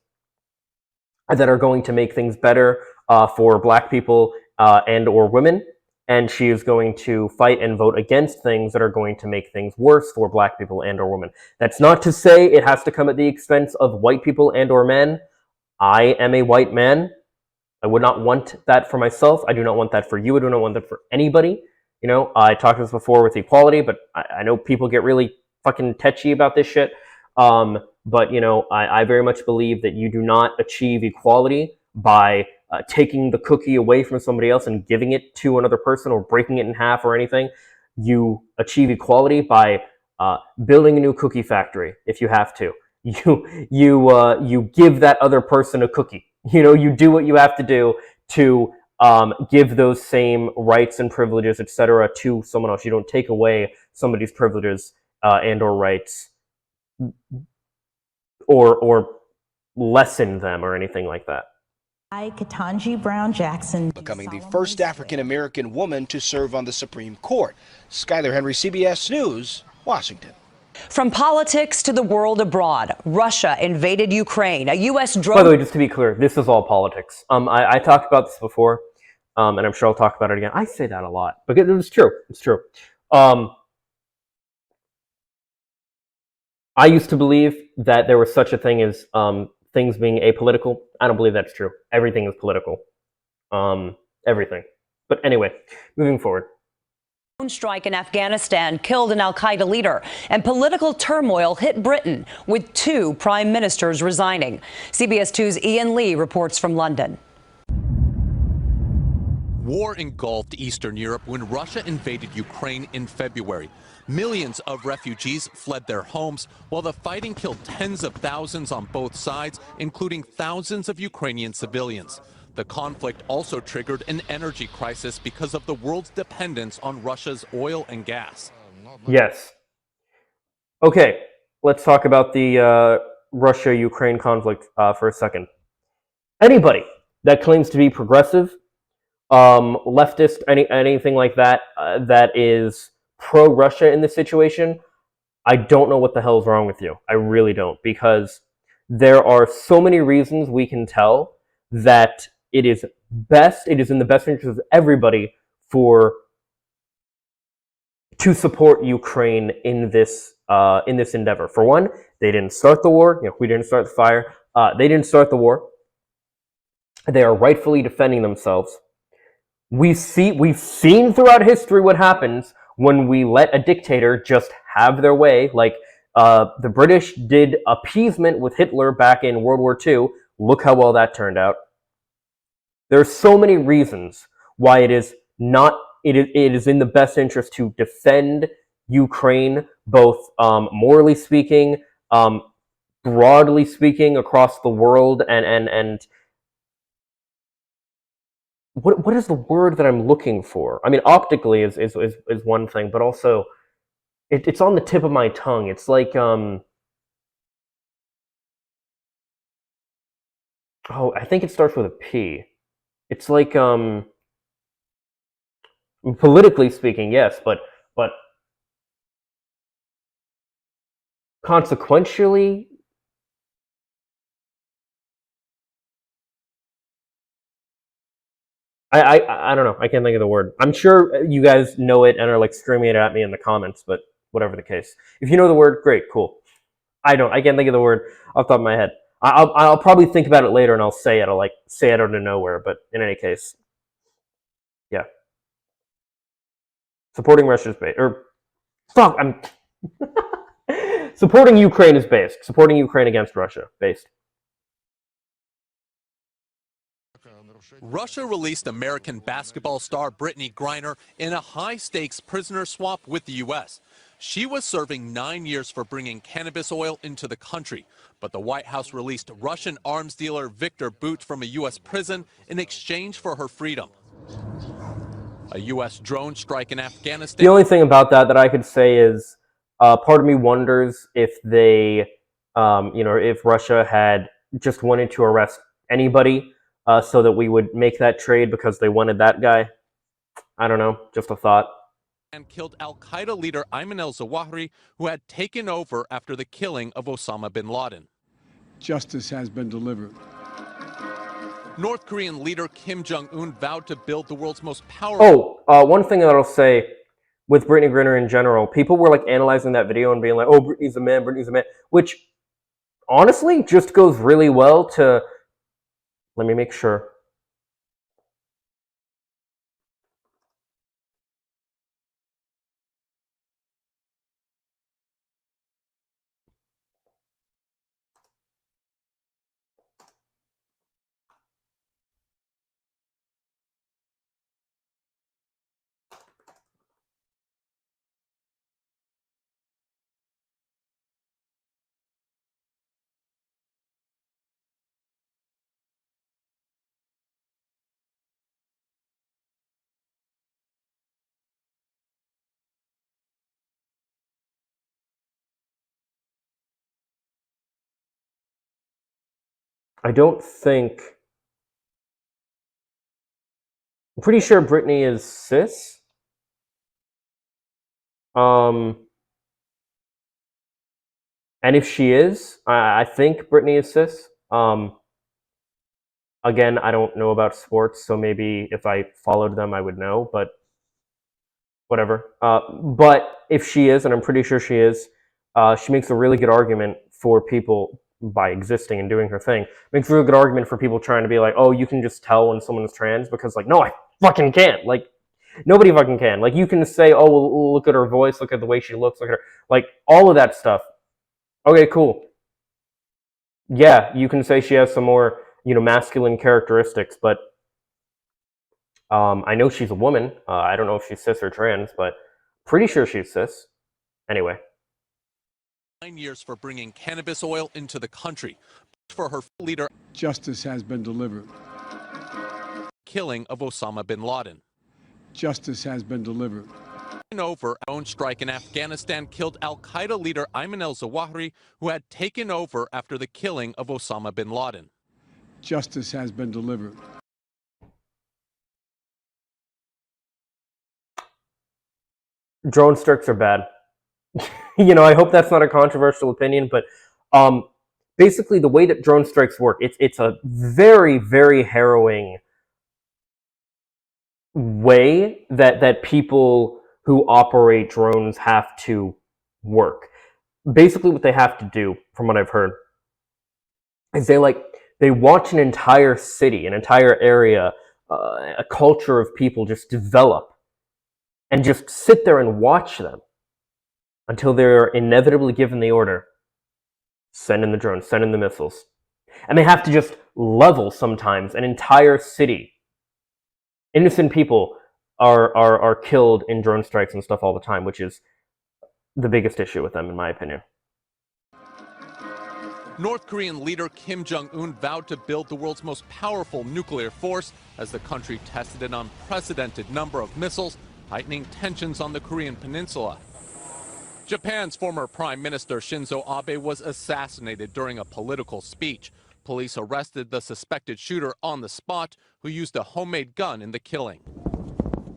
Speaker 1: that are going to make things better for black people and or women, and she is going to fight and vote against things that are going to make things worse for black people and or women. That's not to say it has to come at the expense of white people and or men. I am a white man. I would not want that for myself. I do not want that for you. I do not want that for anybody. You know, I talked this before with equality, but I know people get really fucking tetchy about this shit. But, you know, I very much believe that you do not achieve equality by taking the cookie away from somebody else and giving it to another person or breaking it in half or anything. You achieve equality by building a new cookie factory if you have to. You give that other person a cookie. You know, you do what you have to do to give those same rights and privileges, etc., to someone else. You don't take away somebody's privileges and or rights or lessen them or anything like that.
Speaker 5: I, Ketanji Brown Jackson,
Speaker 7: becoming the first African-American woman to serve on the Supreme Court. Skyler Henry, CBS News, Washington.
Speaker 2: From politics to the world abroad, Russia invaded Ukraine. A U.S. drone.
Speaker 1: By the way, just to be clear, this is all politics. I talked about this before, and I'm sure I'll talk about it again. I say that a lot, but it's true. It's true. I used to believe that there was such a thing as things being apolitical. I don't believe that's true. Everything is political. Everything. But anyway, moving forward.
Speaker 2: Drone strike in Afghanistan killed an al-Qaeda leader, and political turmoil hit Britain, with 2 prime ministers resigning. CBS 2's Ian Lee reports from London.
Speaker 15: War engulfed Eastern Europe when Russia invaded Ukraine in February. Millions of refugees fled their homes, while the fighting killed tens of thousands on both sides, including thousands of Ukrainian civilians. The conflict also triggered an energy crisis because of the world's dependence on Russia's oil and gas.
Speaker 1: Yes. Okay, let's talk about the Russia-Ukraine conflict for a second. Anybody that claims to be progressive, leftist, anything like that, that is pro-Russia in this situation, I don't know what the hell is wrong with you. I really don't, because there are so many reasons we can tell that it is in the best interest of everybody to support Ukraine in this endeavor. For one, they didn't start the war. We didn't start the fire. They didn't start the war. They are rightfully defending themselves. We've seen throughout history what happens when we let a dictator just have their way. Like the British did appeasement with Hitler back in World War II. Look how well that turned out. There are so many reasons why it is in the best interest to defend Ukraine, both morally speaking, broadly speaking, across the world, and what is the word that I'm looking for? I mean, optically is one thing, but also it's on the tip of my tongue. It's like oh, I think it starts with a P. It's like politically speaking, yes, but consequentially, I don't know. I can't think of the word. I'm sure you guys know it and are like screaming it at me in the comments, but whatever the case. If you know the word, great, cool. I don't. I can't think of the word off the top of my head. I'll probably think about it later and I'll say it. I'll like say it out of nowhere. But in any case, yeah. Supporting Russia's base, or fuck, I'm supporting Ukraine is based. Supporting Ukraine against Russia, based.
Speaker 15: Russia released American basketball star Brittany Griner in a high-stakes prisoner swap with the U.S. She was serving 9 years for bringing cannabis oil into the country, but the White House released Russian arms dealer Viktor Bout from a U.S. prison in exchange for her freedom. A U.S. drone strike in Afghanistan.
Speaker 1: The only thing about that I could say is, part of me wonders if they, if Russia had just wanted to arrest anybody so that we would make that trade because they wanted that guy. I don't know, just a thought.
Speaker 15: And killed al-Qaeda leader Ayman al-Zawahiri, who had taken over after the killing of Osama bin Laden.
Speaker 13: Justice has been delivered.
Speaker 15: North Korean leader Kim Jong-un vowed to build the world's most powerful...
Speaker 1: one thing that I'll say with Brittany Griner in general, people were like analyzing that video and being like, oh, Brittany's a man, which honestly just goes really well to... Let me make sure. I don't think I'm pretty sure Brittany is cis. And if she is, I think Brittany is cis. Again, I don't know about sports, so maybe if I followed them, I would know, but whatever. But if she is, and I'm pretty sure she is, she makes a really good argument for people by existing and doing her thing. Makes a really good argument for people trying to be like, oh, you can just tell when someone's trans, because like, no, I fucking can't. Like, nobody fucking can. Like, you can say, oh, well, look at her voice, look at the way she looks, look at her, like, all of that stuff. Okay, cool. Yeah, you can say she has some more, masculine characteristics, but I know she's a woman. I don't know if she's cis or trans, but pretty sure she's cis. Anyway.
Speaker 15: 9 years for bringing cannabis oil into the country. For her leader,
Speaker 13: Justice has been delivered.
Speaker 15: killing of Osama bin Laden.
Speaker 13: Justice has been delivered.
Speaker 15: Over a drone strike in Afghanistan killed Al-Qaeda leader Ayman al-Zawahiri, who had taken over after the killing of Osama bin Laden.
Speaker 13: Justice has been delivered.
Speaker 1: Drone strikes are bad. I hope that's not a controversial opinion, but basically the way that drone strikes work, it's a very, very harrowing way that people who operate drones have to work. Basically what they have to do, from what I've heard, is they watch an entire city, an entire area, a culture of people just develop, and just sit there and watch them until they're inevitably given the order, send in the drones, send in the missiles. And they have to just level sometimes an entire city. Innocent people are killed in drone strikes and stuff all the time, which is the biggest issue with them, in my opinion.
Speaker 15: North Korean leader Kim Jong-un vowed to build the world's most powerful nuclear force as the country tested an unprecedented number of missiles, heightening tensions on the Korean peninsula. Japan's former Prime Minister Shinzo Abe was assassinated during a political speech. Police arrested the suspected shooter on the spot, who used a homemade gun in the killing.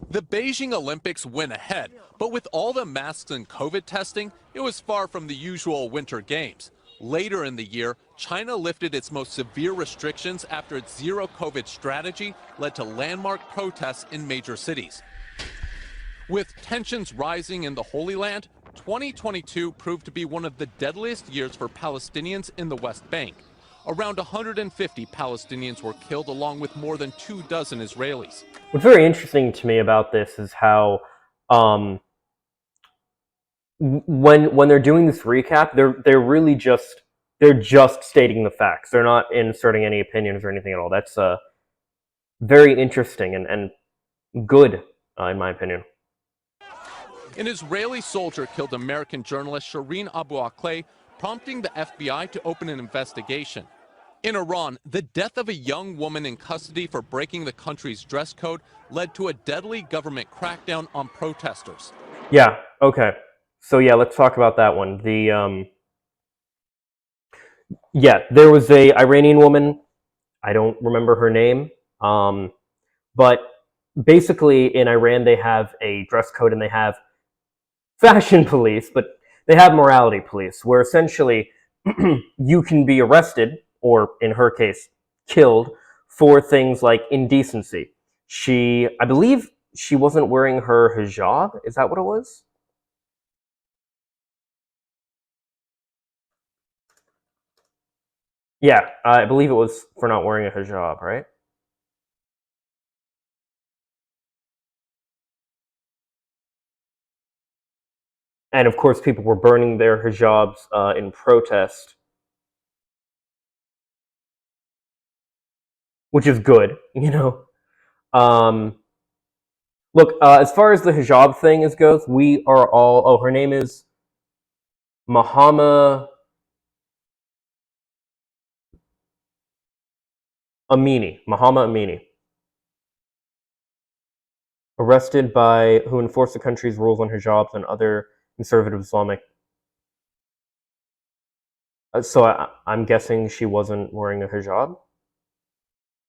Speaker 15: The Beijing Olympics went ahead, but with all the masks and COVID testing, it was far from the usual Winter Games. Later in the year, China lifted its most severe restrictions after its zero COVID strategy led to landmark protests in major cities. With tensions rising in the Holy Land, 2022 proved to be one of the deadliest years for Palestinians in the West Bank. Around 150 Palestinians were killed, along with more than 24 Israelis.
Speaker 1: What's very interesting to me about this is how when they're doing this recap, they're just stating the facts. They're not inserting any opinions or anything at all. That's very interesting and good, in my opinion.
Speaker 15: An Israeli soldier killed American journalist Shireen Abu Akleh, prompting the FBI to open an investigation. In Iran, the death of a young woman in custody for breaking the country's dress code led to a deadly government crackdown on protesters.
Speaker 1: Yeah, okay. So yeah, let's talk about that one. There was a Iranian woman, I don't remember her name, but basically in Iran they have a dress code and they have fashion police, but they have morality police, where essentially you can be arrested, or in her case, killed, for things like indecency. I believe she wasn't wearing her hijab, is that what it was? Yeah, I believe it was for not wearing a hijab, right? And of course, people were burning their hijabs in protest, which is good, Look, as far as the hijab thing goes, we are all. Oh, her name is Mahama Amini. Arrested by who enforced the country's rules on hijabs and other conservative Islamic. So I'm guessing she wasn't wearing a hijab.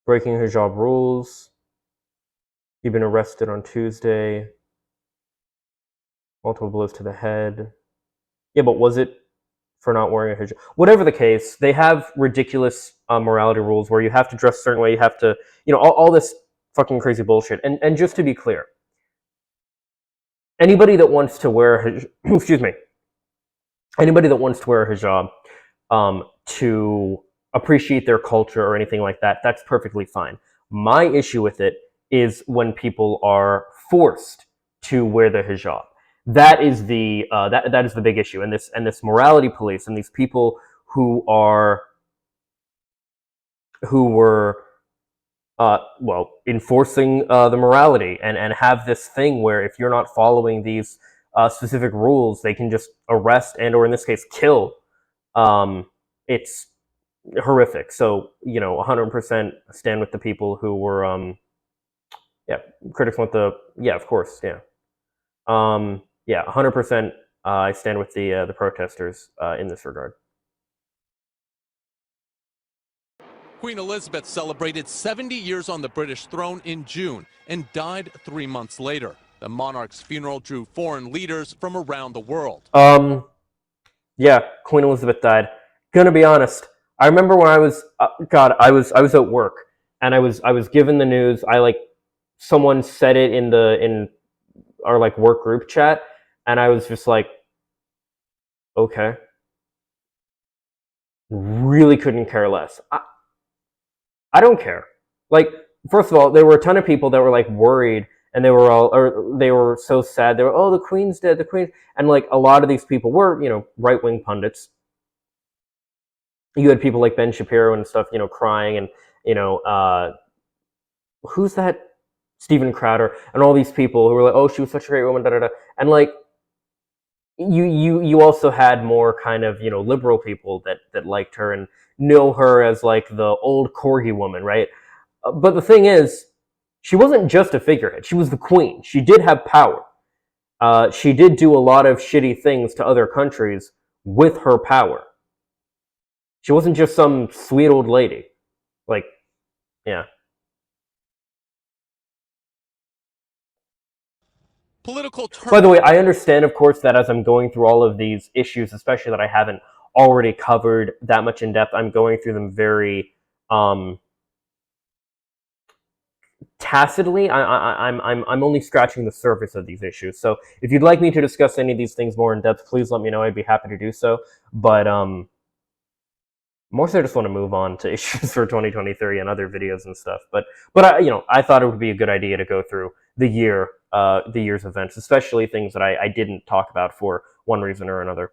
Speaker 1: Breaking hijab rules. He'd been arrested on Tuesday. Multiple blows to the head. Yeah, but was it for not wearing a hijab? Whatever the case, they have ridiculous morality rules where you have to dress a certain way, you have to, all this fucking crazy bullshit. And just to be clear, anybody that wants to wear a hijab, excuse me, anybody that wants to wear a hijab to appreciate their culture or anything like that, that's perfectly fine. My issue with it is when people are forced to wear the hijab. That is the that is the big issue, and this morality police and these people who were enforcing the morality and have this thing where if you're not following these specific rules, they can just arrest and or in this case kill. It's horrific. So 100% stand with the people who were critics want the of course 100%. I stand with the protesters in this regard.
Speaker 15: Queen Elizabeth celebrated 70 years on the British throne in June and died 3 months later. The monarch's funeral drew foreign leaders from around the world.
Speaker 1: Yeah, Queen Elizabeth died. Gonna be honest, I remember when I was I was at work and I was given the news. Someone said it in our work group chat, and I was just like, okay. Really couldn't care less. I don't care. First of all, there were a ton of people that were worried, and they were so sad. They were, oh, the Queen's dead, the Queen, and a lot of these people were, right-wing pundits. You had people like Ben Shapiro and stuff, crying, and who's that? Steven Crowder, and all these people who were like, oh, she was such a great woman, da da da, and you also had more kind of liberal people that liked her and know her as the old corgi woman, right? But the thing is, she wasn't just a figurehead. She was the queen. She did have power. She did do a lot of shitty things to other countries with her power. She wasn't just some sweet old lady. Yeah. By the way, I understand, of course, that as I'm going through all of these issues, especially that I haven't already covered that much in depth, I'm going through them very tacitly. I'm only scratching the surface of these issues. So if you'd like me to discuss any of these things more in depth, please let me know. I'd be happy to do so. But more so, I just want to move on to issues for 2023 and other videos and stuff. But I thought it would be a good idea to go through the year's events, especially things that I didn't talk about for one reason or another.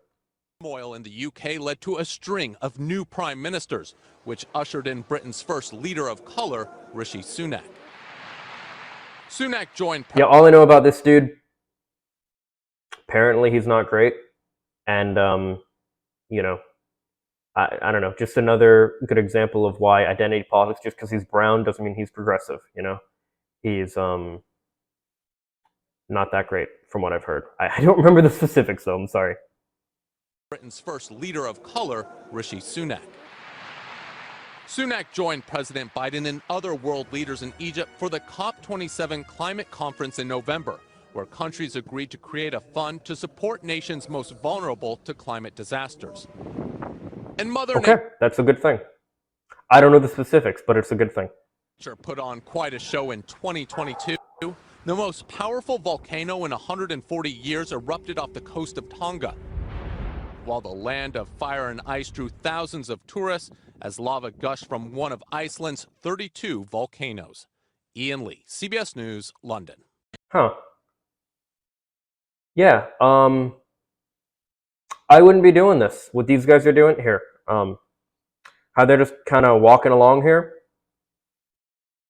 Speaker 15: Turmoil in the UK led to a string of new prime ministers, which ushered in Britain's first leader of color, Rishi Sunak. Sunak joined...
Speaker 1: Yeah, all I know about this dude, apparently he's not great. And, I don't know, just another good example of why identity politics, just because he's brown doesn't mean he's progressive, He's, not that great from what I've heard. I don't remember the specifics though, I'm sorry.
Speaker 15: Britain's first leader of color, Rishi Sunak. Sunak joined President Biden and other world leaders in Egypt for the COP27 climate conference in November, where countries agreed to create a fund to support nations most vulnerable to climate disasters. And
Speaker 1: Okay, that's a good thing. I don't know the specifics, but it's a good thing.
Speaker 15: Nature put on quite a show in 2022. The most powerful volcano in 140 years erupted off the coast of Tonga, while the land of fire and ice drew thousands of tourists as lava gushed from one of Iceland's 32 volcanoes. Ian Lee, CBS News, London.
Speaker 1: Huh. Yeah, I wouldn't be doing this, what these guys are doing here. How they're just kind of walking along here.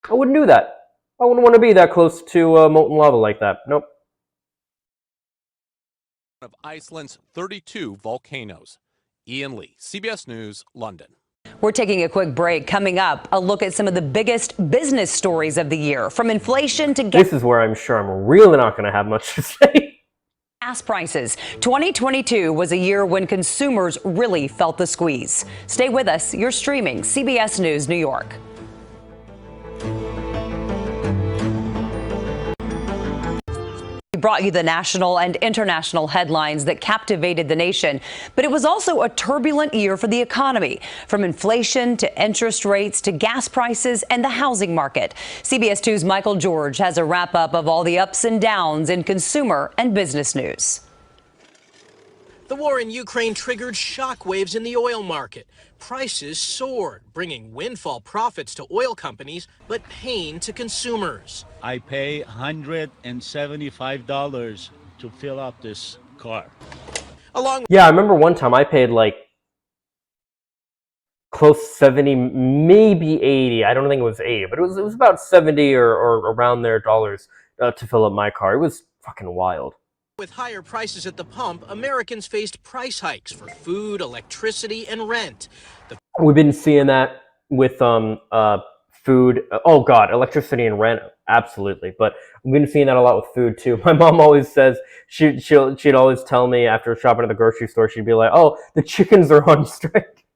Speaker 1: I wouldn't do that. I wouldn't want to be that close to molten lava like that. Nope.
Speaker 15: Of Iceland's 32 volcanoes. Ian Lee, CBS News, London.
Speaker 2: We're taking a quick break. Coming up, a look at some of the biggest business stories of the year, from inflation to
Speaker 1: This is where I'm sure I'm really not going to have much to say.
Speaker 2: Gas prices. 2022 was a year when consumers really felt the squeeze. Stay with us. You're streaming CBS News New York. brought you the national and international headlines that captivated the nation. But it was also a turbulent year for the economy, from inflation to interest rates to gas prices and the housing market. CBS 2's Michael George has a wrap up of all the ups and downs in consumer and business news.
Speaker 16: The war in Ukraine triggered shockwaves in the oil market. Prices soared, bringing windfall profits to oil companies, but pain to consumers.
Speaker 17: I pay $175 to fill up this car.
Speaker 1: Yeah, I remember one time I paid like close 70, maybe 80. I don't think it was 80, but it was about 70 or around there dollars to fill up my car. It was fucking wild.
Speaker 16: With higher prices at the pump, Americans faced price hikes for food, electricity, and rent.
Speaker 1: We've been seeing that with food. Oh God, electricity and rent, absolutely. But we've been seeing that a lot with food too. My mom always says she'd always tell me after shopping at the grocery store, she'd be like, "Oh, the chickens are on strike."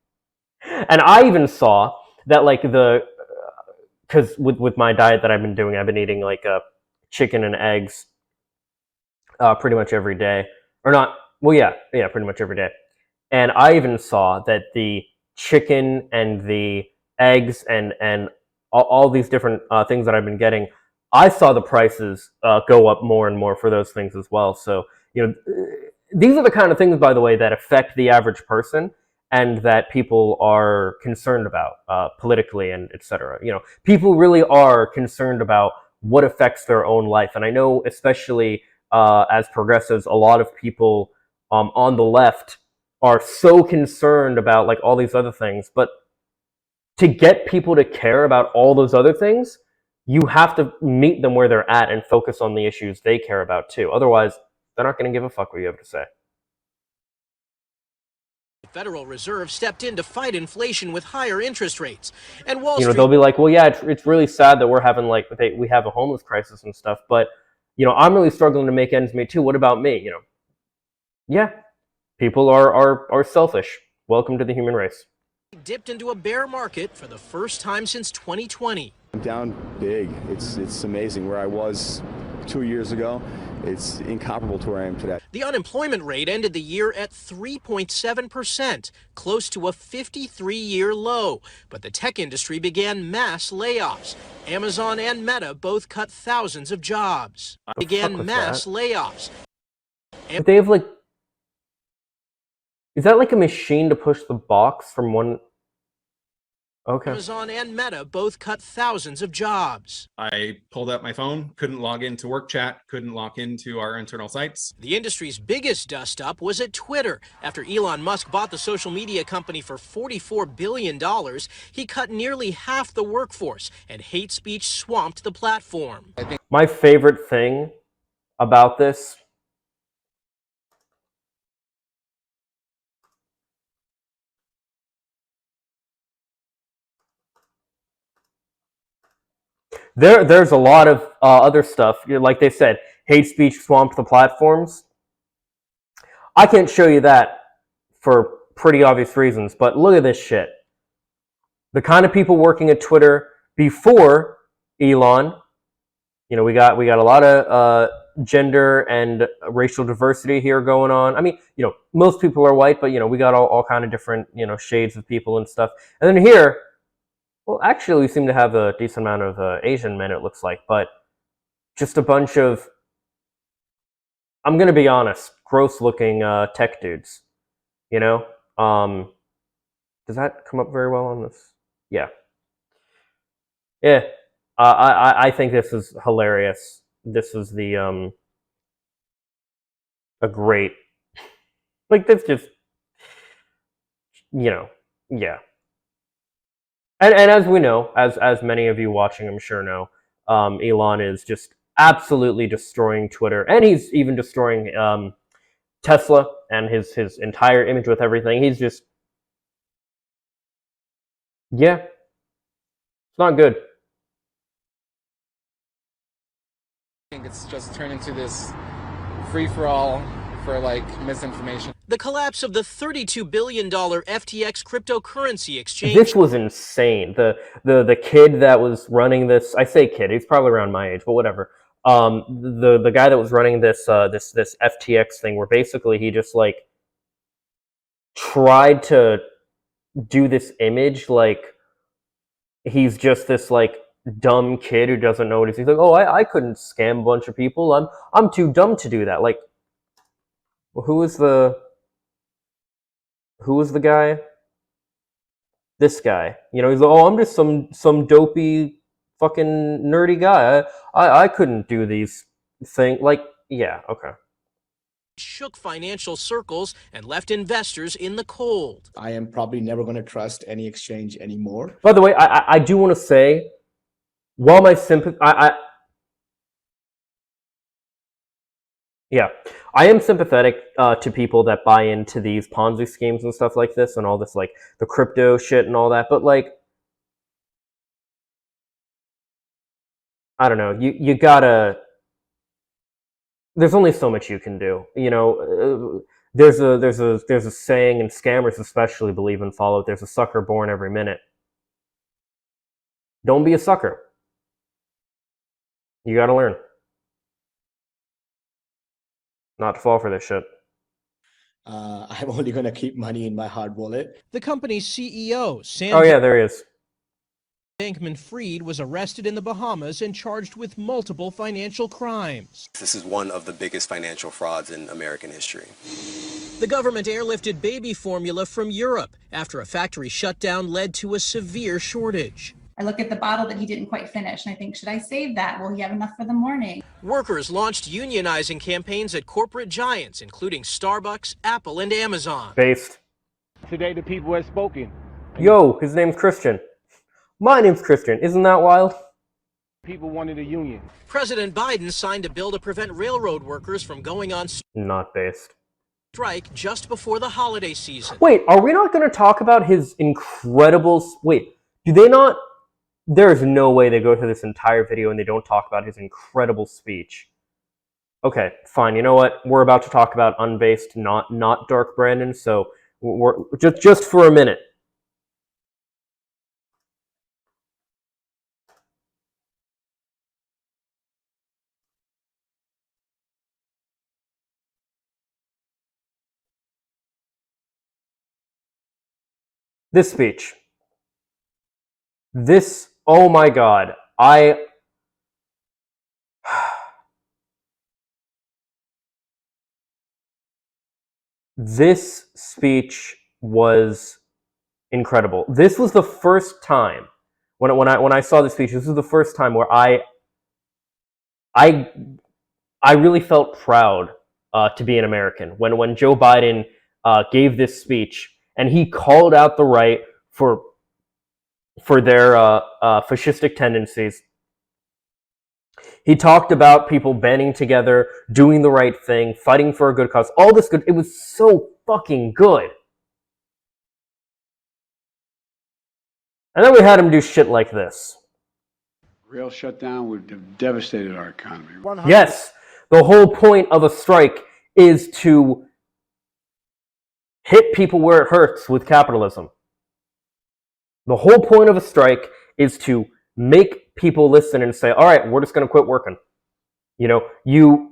Speaker 1: And I even saw that like because with my diet that I've been doing, I've been eating like chicken and eggs. Pretty much every day, or not? Well, yeah, pretty much every day. And I even saw that the chicken and the eggs and all these different things that I've been getting, I saw the prices go up more and more for those things as well. So, you know, these are the kind of things, by the way, that affect the average person and that people are concerned about politically and etc. You know, people really are concerned about what affects their own life. And I know, especially as progressives, a lot of people on the left are so concerned about like all these other things, but to get people to care about all those other things, you have to meet them where they're at and focus on the issues they care about too. Otherwise, they're not going to give a fuck what you have to say.
Speaker 16: The Federal Reserve stepped in to fight inflation with higher interest rates, and Wall
Speaker 1: You know,
Speaker 16: Street.
Speaker 1: they'll be like, well, yeah, it's really sad that we're having like we have a homeless crisis and stuff, but you know, I'm really struggling to make ends meet too. What about me? You know, yeah, people are selfish. Welcome to the human race.
Speaker 16: Dipped into a bear market for the first time since 2020.
Speaker 18: I'm down big. It's amazing. Where I was 2 years ago, it's incomparable to where I am today.
Speaker 16: The unemployment rate ended the year at 3.7%, close to a 53-year low. But the tech industry began mass layoffs. Amazon and Meta both cut thousands of jobs. Began mass layoffs.
Speaker 1: But they have like, is that like a machine to push the box from one? Okay.
Speaker 16: Amazon and Meta both cut thousands of jobs.
Speaker 19: I pulled out my phone, couldn't log into work chat, couldn't log into our internal sites.
Speaker 16: The industry's biggest dust-up was at Twitter. After Elon Musk bought the social media company for $44 billion, he cut nearly half the workforce, and hate speech swamped the platform.
Speaker 1: My favorite thing about this there's a lot of other stuff. Like they said, hate speech swamped the platforms. I can't show you that for pretty obvious reasons, but look at this shit. The kind of people working at Twitter before Elon, you know, we got a lot of gender and racial diversity here going on. I mean, you know, most people are white, but you know, we got all kind of different, you know, shades of people and stuff. And then here, well, actually, we seem to have a decent amount of Asian men, it looks like, but just a bunch of, I'm going to be honest, gross-looking tech dudes, you know? Does that come up very well on this? Yeah. Yeah. I think this is hilarious. This is the, a great, like, that's just, you know, yeah. And as we know, as many of you watching, I'm sure know, Elon is just absolutely destroying Twitter, and he's even destroying Tesla and his entire image with everything. He's just, yeah, it's not good.
Speaker 20: I think it's just turned into this free-for-all for like misinformation.
Speaker 16: The collapse of the $32 billion FTX cryptocurrency exchange.
Speaker 1: This was insane. The kid that was running this, I say kid, he's probably around my age, but whatever. the guy that was running this this FTX thing, where basically he just like tried to do this image like he's just this like dumb kid who doesn't know what he's like, oh, I couldn't scam a bunch of people. I'm too dumb to do that. Like, who was the guy? This guy. You know, he's like, oh, I'm just some dopey fucking nerdy guy. I couldn't do these things. Like, yeah, okay.
Speaker 16: Shook financial circles and left investors in the cold.
Speaker 21: I am probably never going to trust any exchange anymore.
Speaker 1: By the way, I do want to say, while my sympathy, I am sympathetic to people that buy into these Ponzi schemes and stuff like this, and all this like the crypto shit and all that. But like, I don't know, you gotta. There's only so much you can do, you know. There's a saying, and scammers especially believe in Fallout. There's a sucker born every minute. Don't be a sucker. You gotta learn not to fall for this shit.
Speaker 21: I'm only going to keep money in my hard wallet.
Speaker 16: The company's CEO, Sam.
Speaker 1: Oh yeah, there he is.
Speaker 16: Bankman-Fried was arrested in the Bahamas and charged with multiple financial crimes.
Speaker 22: This is one of the biggest financial frauds in American history.
Speaker 16: The government airlifted baby formula from Europe after a factory shutdown led to a severe shortage.
Speaker 23: I look at the bottle that he didn't quite finish, and I think, should I save that? Will he have enough for the morning?
Speaker 16: Workers launched unionizing campaigns at corporate giants, including Starbucks, Apple, and Amazon.
Speaker 1: Based.
Speaker 24: Today the people have spoken.
Speaker 1: Yo, his name's Christian. My name's Christian. Isn't that wild?
Speaker 24: People wanted a union.
Speaker 16: President Biden signed a bill to prevent railroad workers from going on
Speaker 1: Not based.
Speaker 16: strike just before the holiday season.
Speaker 1: Wait, are we not going to talk about his incredible... Wait, do they not... There is no way they go through this entire video and they don't talk about his incredible speech. Okay, fine. You know what? We're about to talk about Unbased, not Dark Brandon, so we're just for a minute. This speech. This, oh my god, this speech was incredible. This was the first time, when I saw this speech, this was the first time where I really felt proud to be an American. When Joe Biden gave this speech, and he called out the right for their fascistic tendencies. He talked about people banding together, doing the right thing, fighting for a good cause. All this good. It was so fucking good. And then we had him do shit like this.
Speaker 13: Rail shutdown would have devastated our economy.
Speaker 1: Yes, the whole point of a strike is to hit people where it hurts with capitalism. The whole point of a strike is to make people listen and say, all right, we're just going to quit working. You know, you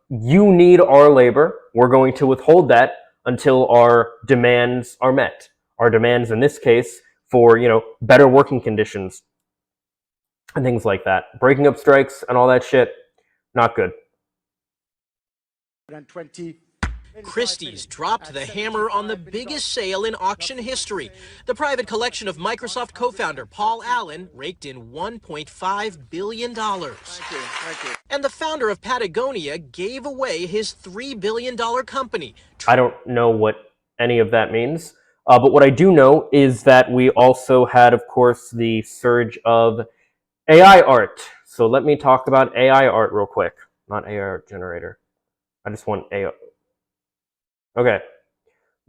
Speaker 1: need our labor. We're going to withhold that until our demands are met. Our demands in this case for, you know, better working conditions and things like that. Breaking up strikes and all that shit, not good.
Speaker 16: Christie's dropped the hammer on the biggest sale in auction history. The private collection of Microsoft co-founder Paul Allen raked in $1.5 billion. Thank you. And the founder of Patagonia gave away his $3 billion company.
Speaker 1: I don't know what any of that means, but what I do know is that we also had, of course, the surge of AI art. So let me talk about AI art real quick. Not AI art generator. I just want AI. Okay,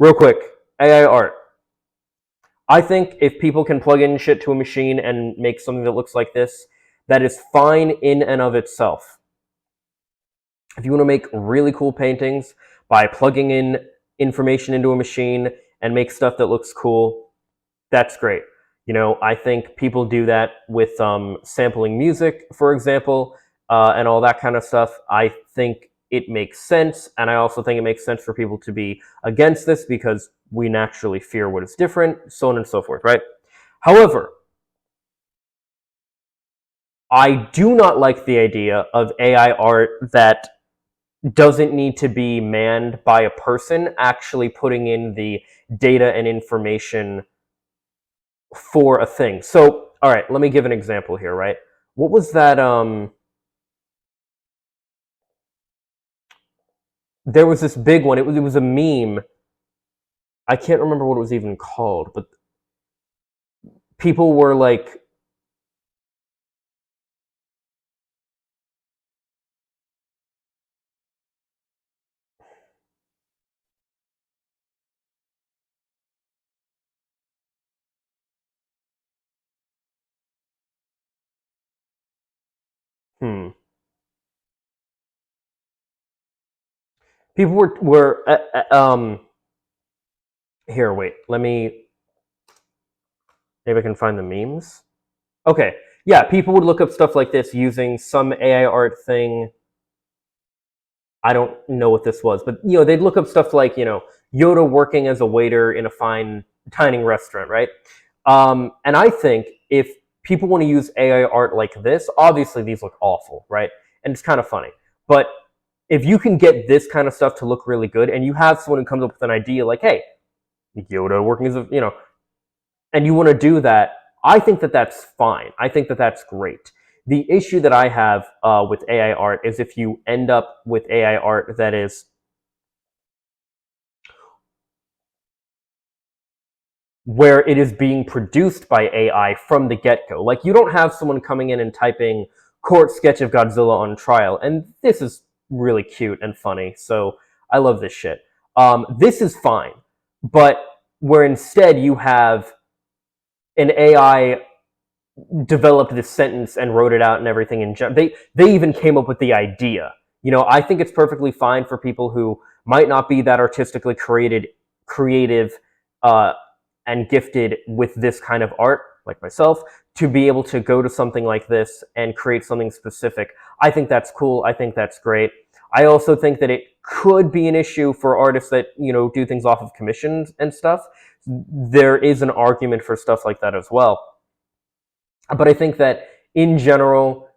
Speaker 1: real quick, AI art. I think if people can plug in shit to a machine and make something that looks like this, that is fine in and of itself. If you want to make really cool paintings by plugging in information into a machine and make stuff that looks cool, that's great. You know, I think people do that with sampling music, for example, and all that kind of stuff. I think it makes sense, and I also think it makes sense for people to be against this because we naturally fear what is different, so on and so forth, right? However, I do not like the idea of AI art that doesn't need to be manned by a person actually putting in the data and information for a thing. So, all right, let me give an example here, right? What was that? There was this big one. It was a meme. I can't remember what it was even called, but people were like, people were here, wait, maybe I can find the memes. Okay, yeah, people would look up stuff like this using some AI art thing. I don't know what this was, but you know, they'd look up stuff like, you know, Yoda working as a waiter in a fine dining restaurant, right? And I think if people want to use AI art like this, obviously these look awful, right? And it's kind of funny. But if you can get this kind of stuff to look really good, and you have someone who comes up with an idea like, hey, Yoda working as a, you know, and you want to do that, I think that that's fine. I think that that's great. The issue that I have with AI art is if you end up with AI art that is where it is being produced by AI from the get-go. Like, you don't have someone coming in and typing court sketch of Godzilla on trial, and this is really cute and funny, so I love this shit. This is fine, but where instead you have an AI developed this sentence and wrote it out and everything, and they even came up with the idea. You know, I think it's perfectly fine for people who might not be that artistically creative, and gifted with this kind of art, like myself, to be able to go to something like this and create something specific. I think that's cool. I think that's great. I also think that it could be an issue for artists that, you know, do things off of commissions and stuff. There is an argument for stuff like that as well. But I think that in general,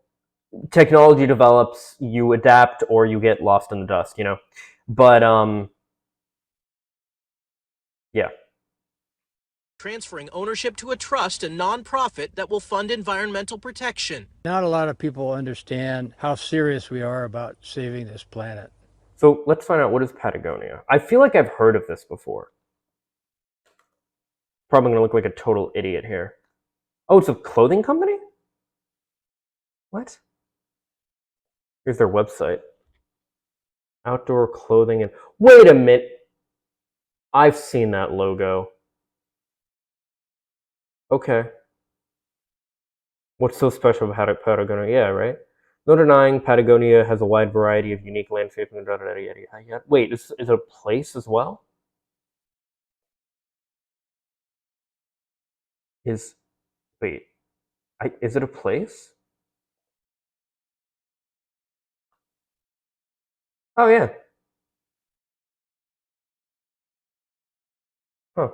Speaker 1: technology develops, you adapt, or you get lost in the dust, you know? But, yeah.
Speaker 16: Transferring ownership to a trust, a nonprofit that will fund environmental protection.
Speaker 3: Not a lot of people understand how serious we are about saving this planet.
Speaker 1: So let's find out, what is Patagonia? I feel like I've heard of this before. Probably gonna look like a total idiot here. Oh, it's a clothing company? What? Here's their website. Outdoor clothing and... Wait a minute! I've seen that logo. Okay. What's so special about Patagonia? Yeah, right? No denying Patagonia has a wide variety of unique landscaping and yada. Wait, is it a place as well? Wait, is it a place? Oh, yeah. Huh.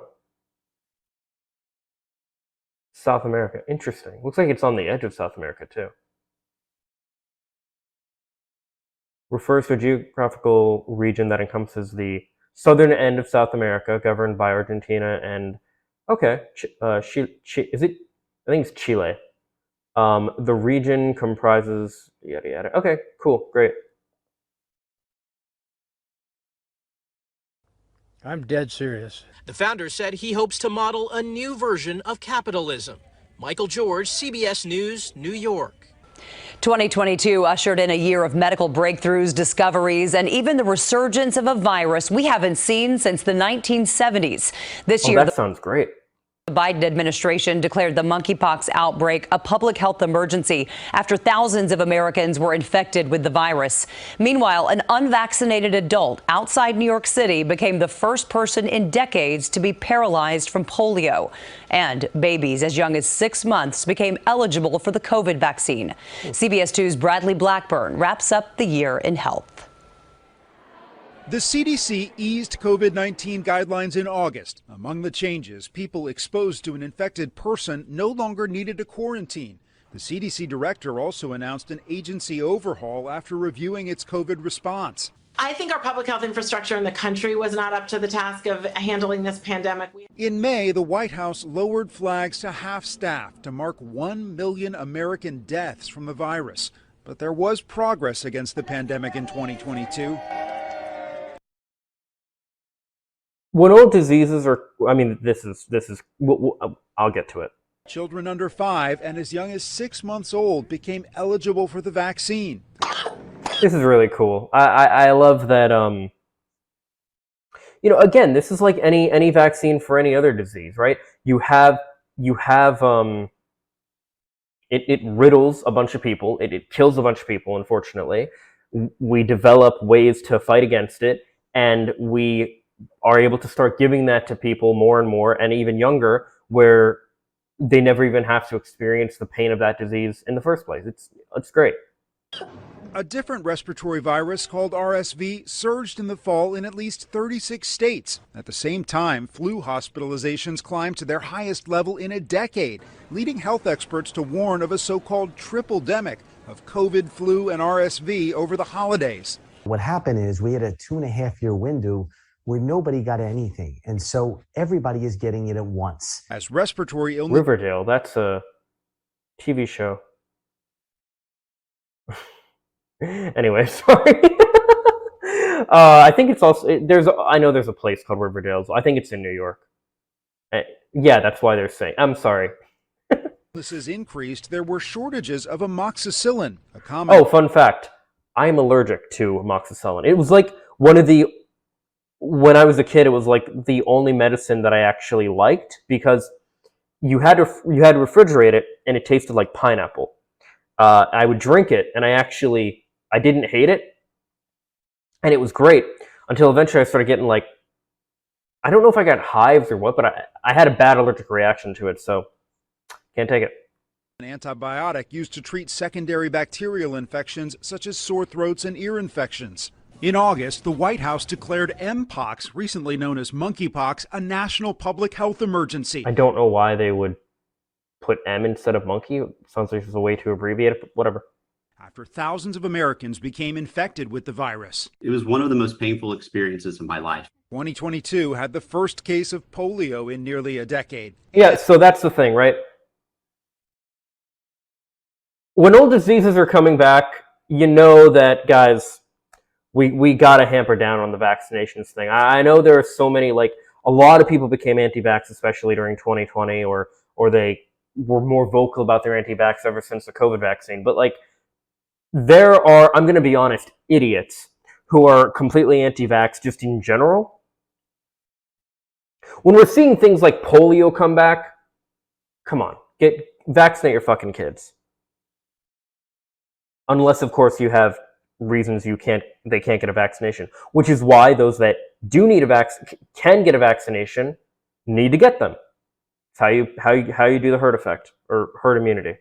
Speaker 1: South America. Interesting. Looks like it's on the edge of South America, too. Refers to a geographical region that encompasses the southern end of South America, governed by Argentina and... Okay. Is it... I think it's Chile. The region comprises... Yada, yada. Okay, cool. Great.
Speaker 3: I'm dead serious.
Speaker 16: The founder said he hopes to model a new version of capitalism. Michael George, CBS News, New York.
Speaker 2: 2022 ushered in a year of medical breakthroughs, discoveries, and even the resurgence of a virus we haven't seen since the 1970s. This year,
Speaker 1: that sounds great.
Speaker 2: The Biden administration declared the monkeypox outbreak a public health emergency after thousands of Americans were infected with the virus. Meanwhile, an unvaccinated adult outside New York City became the first person in decades to be paralyzed from polio. And babies as young as 6 months became eligible for the COVID vaccine. CBS 2's Bradley Blackburn wraps up the year in health.
Speaker 4: The CDC eased COVID-19 guidelines in August. Among the changes, people exposed to an infected person no longer needed a quarantine. The CDC director also announced an agency overhaul after reviewing its COVID response.
Speaker 6: I think our public health infrastructure in the country was not up to the task of handling this pandemic.
Speaker 4: In May, the White House lowered flags to half-staff to mark 1 million American deaths from the virus. But there was progress against the pandemic in 2022.
Speaker 1: When old diseases are, I mean, this is, I'll get to it.
Speaker 4: Children under 5 and as young as 6 months old became eligible for the vaccine.
Speaker 1: This is really cool. I love that, you know, again, this is like any vaccine for any other disease, right? You have, it riddles a bunch of people. It kills a bunch of people, unfortunately. We develop ways to fight against it, and we are able to start giving that to people more and more, and even younger, where they never even have to experience the pain of that disease in the first place. It's great.
Speaker 4: A different respiratory virus called RSV surged in the fall in at least 36 states. At the same time, flu hospitalizations climbed to their highest level in a decade, leading health experts to warn of a so-called triple-demic of COVID, flu, and RSV over the holidays.
Speaker 8: What happened is we had a 2.5-year window where nobody got anything, and so everybody is getting it at once.
Speaker 4: As respiratory illness...
Speaker 1: Riverdale, that's a TV show. Anyway, sorry. I think it's also, I know there's a place called Riverdale. I think it's in New York. Yeah, that's why they're saying, I'm sorry.
Speaker 4: Illnesses increased, there were shortages of amoxicillin, a common...
Speaker 1: Oh, fun fact. I'm allergic to amoxicillin. It was like one of the... When I was a kid, it was like the only medicine that I actually liked because you had to refrigerate it and it tasted like pineapple. I would drink it and I didn't hate it, and it was great until eventually I started getting like, I don't know if I got hives or what, but I had a bad allergic reaction to it, so can't take it.
Speaker 4: An antibiotic used to treat secondary bacterial infections such as sore throats and ear infections. In August, the White House declared Mpox, recently known as monkeypox, a national public health emergency.
Speaker 1: I don't know why they would put M instead of monkey. It sounds like there's a way to abbreviate it, but whatever.
Speaker 4: After thousands of Americans became infected with the virus.
Speaker 9: It was one of the most painful experiences of my life.
Speaker 4: 2022 had the first case of polio in nearly a decade.
Speaker 1: Yeah, so that's the thing, right? When old diseases are coming back, you know that, guys, we got to hamper down on the vaccinations thing. I know there are so many, like, a lot of people became anti-vax, especially during 2020, or they were more vocal about their anti-vax ever since the COVID vaccine. But, like, there are, I'm going to be honest, idiots who are completely anti-vax just in general. When we're seeing things like polio come back, come on, vaccinate your fucking kids. Unless, of course, you have reasons they can't get a vaccination, which is why those that do need can get a vaccination need to get them. It's how you do the herd effect or herd immunity.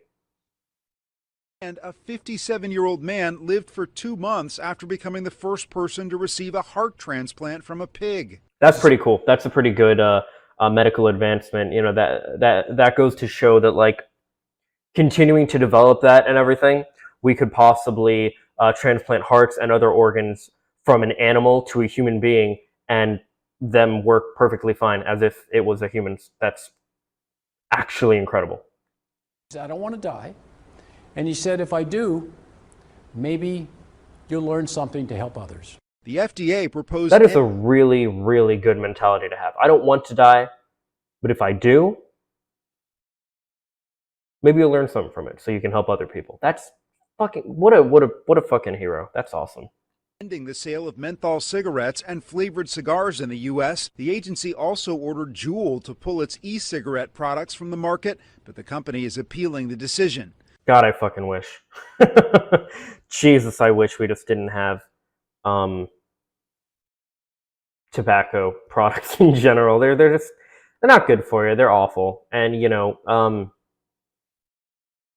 Speaker 4: And a 57-year-old man lived for 2 months after becoming the first person to receive a heart transplant from a pig.
Speaker 1: That's pretty cool. That's a pretty good medical advancement. You know, that goes to show that, like, continuing to develop that and everything, we could possibly transplant hearts and other organs from an animal to a human being and them work perfectly fine as if it was a human. That's actually incredible.
Speaker 3: I don't want to die. And he said, if I do, maybe you'll learn something to help others.
Speaker 4: The FDA proposed...
Speaker 1: That is a really, really good mentality to have. I don't want to die, but if I do, maybe you'll learn something from it so you can help other people. That's fucking, what a fucking hero. That's awesome.
Speaker 4: Ending the sale of menthol cigarettes and flavored cigars in the U.S., the agency also ordered Juul to pull its e-cigarette products from the market, but the company is appealing the decision.
Speaker 1: God, I fucking wish. Jesus, I wish we just didn't have tobacco products in general. They're not good for you. They're awful. And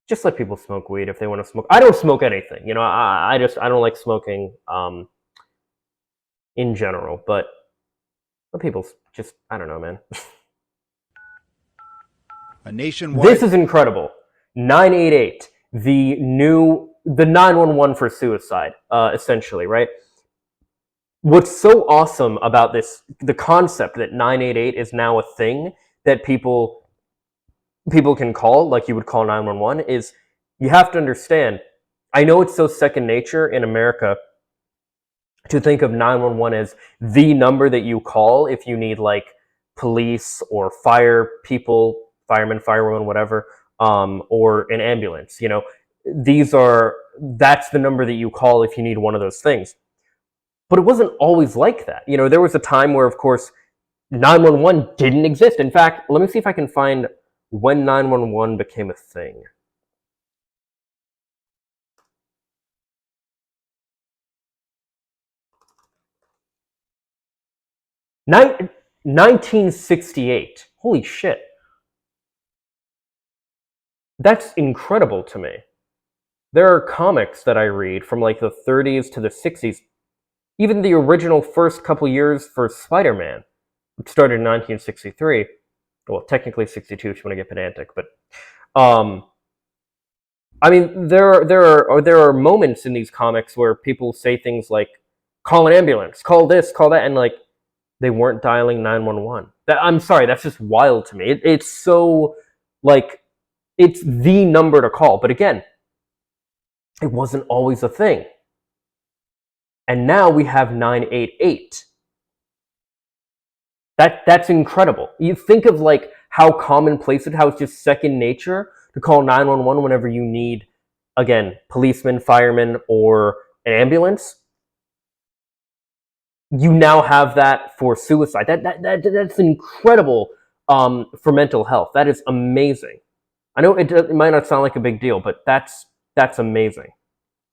Speaker 1: just let people smoke weed if they want to smoke. I don't smoke anything. I don't like smoking in general, but let people just, I don't know, man.
Speaker 4: A nationwide...
Speaker 1: This is incredible. 988, the 911 for suicide, essentially, right? What's so awesome about this, the concept that 988 is now a thing that people can call, like you would call 911, is you have to understand, I know it's so second nature in America to think of 911 as the number that you call if you need like police or fire people, firemen, firewomen, whatever, or an ambulance. That's the number that you call if you need one of those things. But it wasn't always like that. There was a time where, of course, 911 didn't exist. In fact, let me see if I can find when 911 became a thing. Nin- 1968. Holy shit. That's incredible to me. There are comics that I read from like the 30s to the 60s. Even the original first couple years for Spider-Man, which started in 1963. Well, technically 62 if you want to get pedantic, but I mean, there are moments in these comics where people say things like, "Call an ambulance, call this, call that," and like they weren't dialing 911. I'm sorry, that's just wild to me. It's so like it's the number to call, but again, it wasn't always a thing. And now we have 988. That's incredible. You think of like how commonplace how it's just second nature to call 911 whenever you need, again, policemen, firemen, or an ambulance. You now have that for suicide. That's incredible for mental health. That is amazing. I know it might not sound like a big deal, but that's amazing.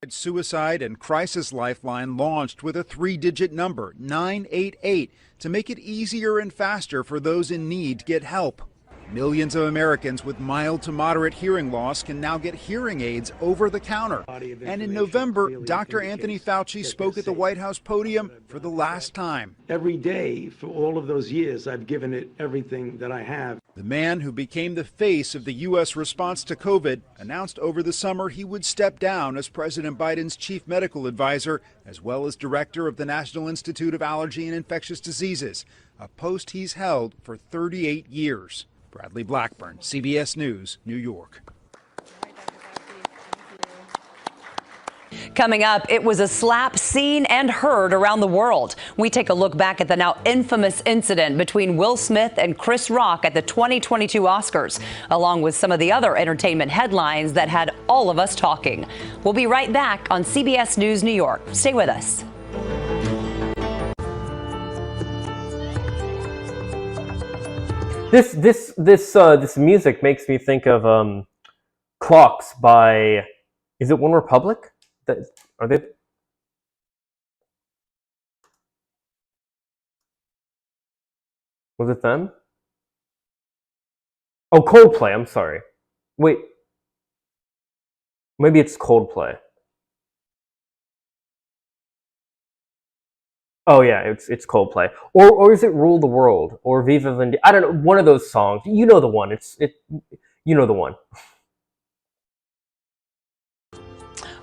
Speaker 4: Suicide and Crisis Lifeline launched with a 3-digit number, 988, to make it easier and faster for those in need to get help. Millions of Americans with mild to moderate hearing loss can now get hearing aids over the counter. And in November, Dr. Anthony Fauci spoke at the White House podium for the last time.
Speaker 10: Every day for all of those years, I've given it everything that I have.
Speaker 4: The man who became the face of the U.S. response to COVID announced over the summer he would step down as President Biden's chief medical advisor, as well as director of the National Institute of Allergy and Infectious Diseases, a post he's held for 38 years. Bradley Blackburn, CBS News, New York.
Speaker 2: Coming up, it was a slap seen and heard around the world. We take a look back at the now infamous incident between Will Smith and Chris Rock at the 2022 Oscars, along with some of the other entertainment headlines that had all of us talking. We'll be right back on CBS News New York. Stay with us.
Speaker 1: This music makes me think of Clocks by, is it One Republic? Are they? Was it them? Oh, Coldplay. I'm sorry. Wait. Maybe it's Coldplay. Oh yeah, it's Coldplay. Or is it Rule the World or Viva Vendetta? I don't know. One of those songs. You know the one. You know the one.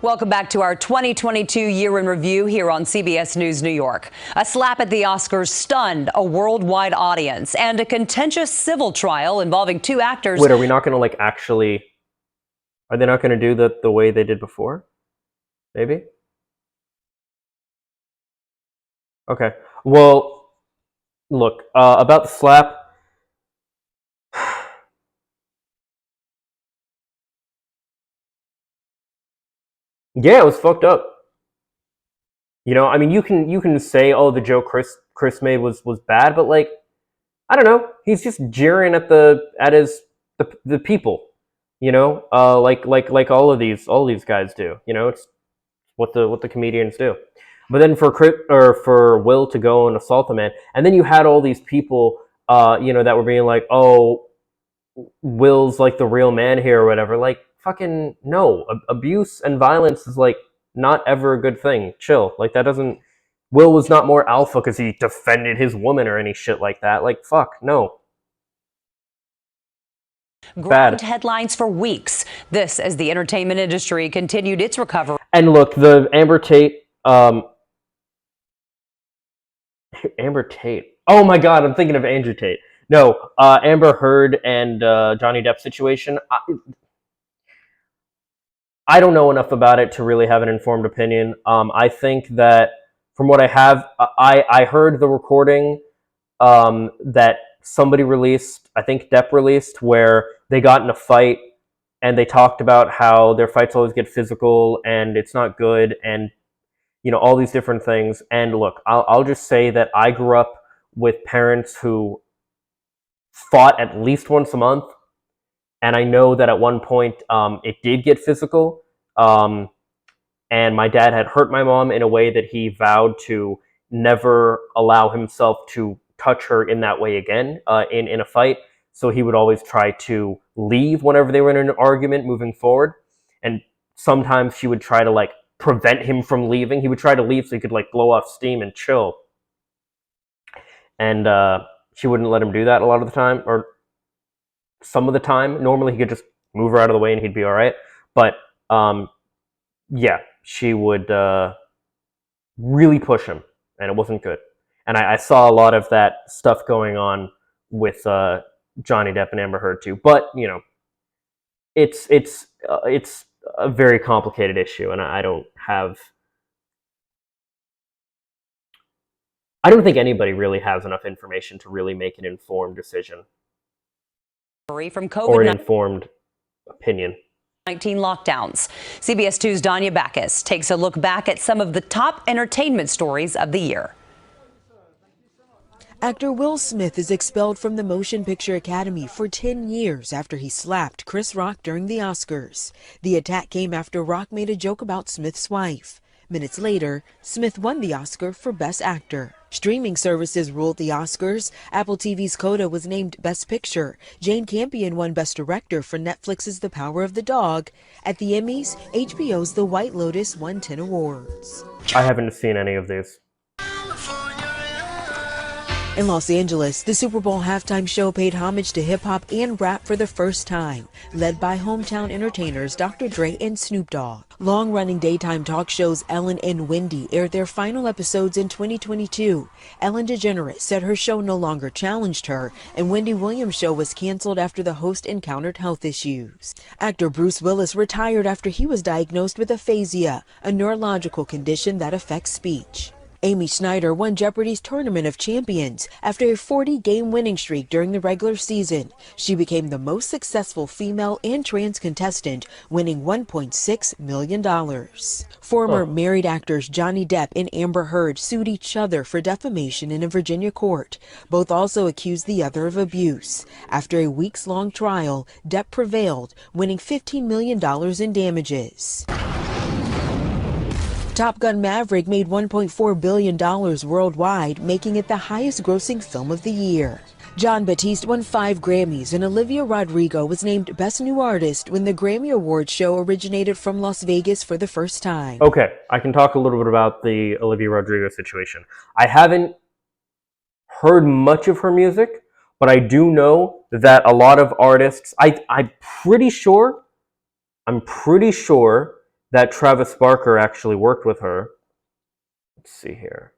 Speaker 2: Welcome back to our 2022 year in review here on CBS News New York. A slap at the Oscars stunned a worldwide audience, and a contentious civil trial involving two actors.
Speaker 1: Wait, are we not going to like actually? Are they not going to do the way they did before? Maybe. Okay. Well, look, about the slap. Yeah, it was fucked up. You know, I mean, you can say, oh, the joke Chris made was bad, but like, I don't know, he's just jeering at the people, you know, like all these guys do. You know, it's what the comedians do. But then for Will to go and assault the man, and then you had all these people, you know, that were being like, oh, Will's like the real man here or whatever. Like, fucking no. Abuse and violence is like not ever a good thing. Chill. Like, that doesn't. Will was not more alpha because he defended his woman or any shit like that. Like, fuck, no.
Speaker 2: Grabbed headlines for weeks. This as the entertainment industry continued its recovery.
Speaker 1: And look, the Amber Tate. Amber Tate. Oh my God, I'm thinking of Andrew Tate. No, Amber Heard and Johnny Depp situation. I don't know enough about it to really have an informed opinion. I think that from what I have, I heard the recording that somebody released, I think Depp released, where they got in a fight and they talked about how their fights always get physical and it's not good and, you know, all these different things. And look, I'll just say that I grew up with parents who fought at least once a month. And I know that at one point it did get physical. And my dad had hurt my mom in a way that he vowed to never allow himself to touch her in that way again in a fight. So he would always try to leave whenever they were in an argument moving forward. And sometimes she would try to like prevent him from leaving. He would try to leave so he could like blow off steam and chill. And she wouldn't let him do that a lot of the time, or some of the time. Normally he could just move her out of the way and he'd be all right. But yeah, she would really push him, and it wasn't good. And I saw a lot of that stuff going on with Johnny Depp and Amber Heard too. But you know, it's a very complicated issue, and I don't think anybody really has enough information to really make an informed decision
Speaker 2: From
Speaker 1: or an informed opinion.
Speaker 2: 19 lockdowns. CBS 2's Danya Backus takes a look back at some of the top entertainment stories of the year.
Speaker 5: Actor Will Smith is expelled from the Motion Picture Academy for 10 years after he slapped Chris Rock during the Oscars. The attack came after Rock made a joke about Smith's wife. Minutes later, Smith won the Oscar for Best Actor. Streaming services ruled the Oscars. Apple TV's Coda was named Best Picture. Jane Campion won Best Director for Netflix's The Power of the Dog. At the Emmys, HBO's The White Lotus won 10 awards.
Speaker 1: I haven't seen any of these.
Speaker 5: In Los Angeles, the Super Bowl halftime show paid homage to hip-hop and rap for the first time, led by hometown entertainers Dr. Dre and Snoop Dogg. Long-running daytime talk shows Ellen and Wendy aired their final episodes in 2022. Ellen DeGeneres said her show no longer challenged her, and Wendy Williams' show was canceled after the host encountered health issues. Actor Bruce Willis retired after he was diagnosed with aphasia, a neurological condition that affects speech. Amy Schneider won Jeopardy's Tournament of Champions after a 40-game winning streak during the regular season. She became the most successful female and trans contestant, winning $1.6 million. Former married actors Johnny Depp and Amber Heard sued each other for defamation in a Virginia court. Both also accused the other of abuse. After a weeks-long trial, Depp prevailed, winning $15 million in damages. Top Gun Maverick made $1.4 billion worldwide, making it the highest-grossing film of the year. Jon Batiste won 5 Grammys, and Olivia Rodrigo was named Best New Artist when the Grammy Awards show originated from Las Vegas for the first time.
Speaker 1: Okay, I can talk a little bit about the Olivia Rodrigo situation. I haven't heard much of her music, but I do know that a lot of artists, I'm pretty sure that Travis Barker actually worked with her. Let's see here.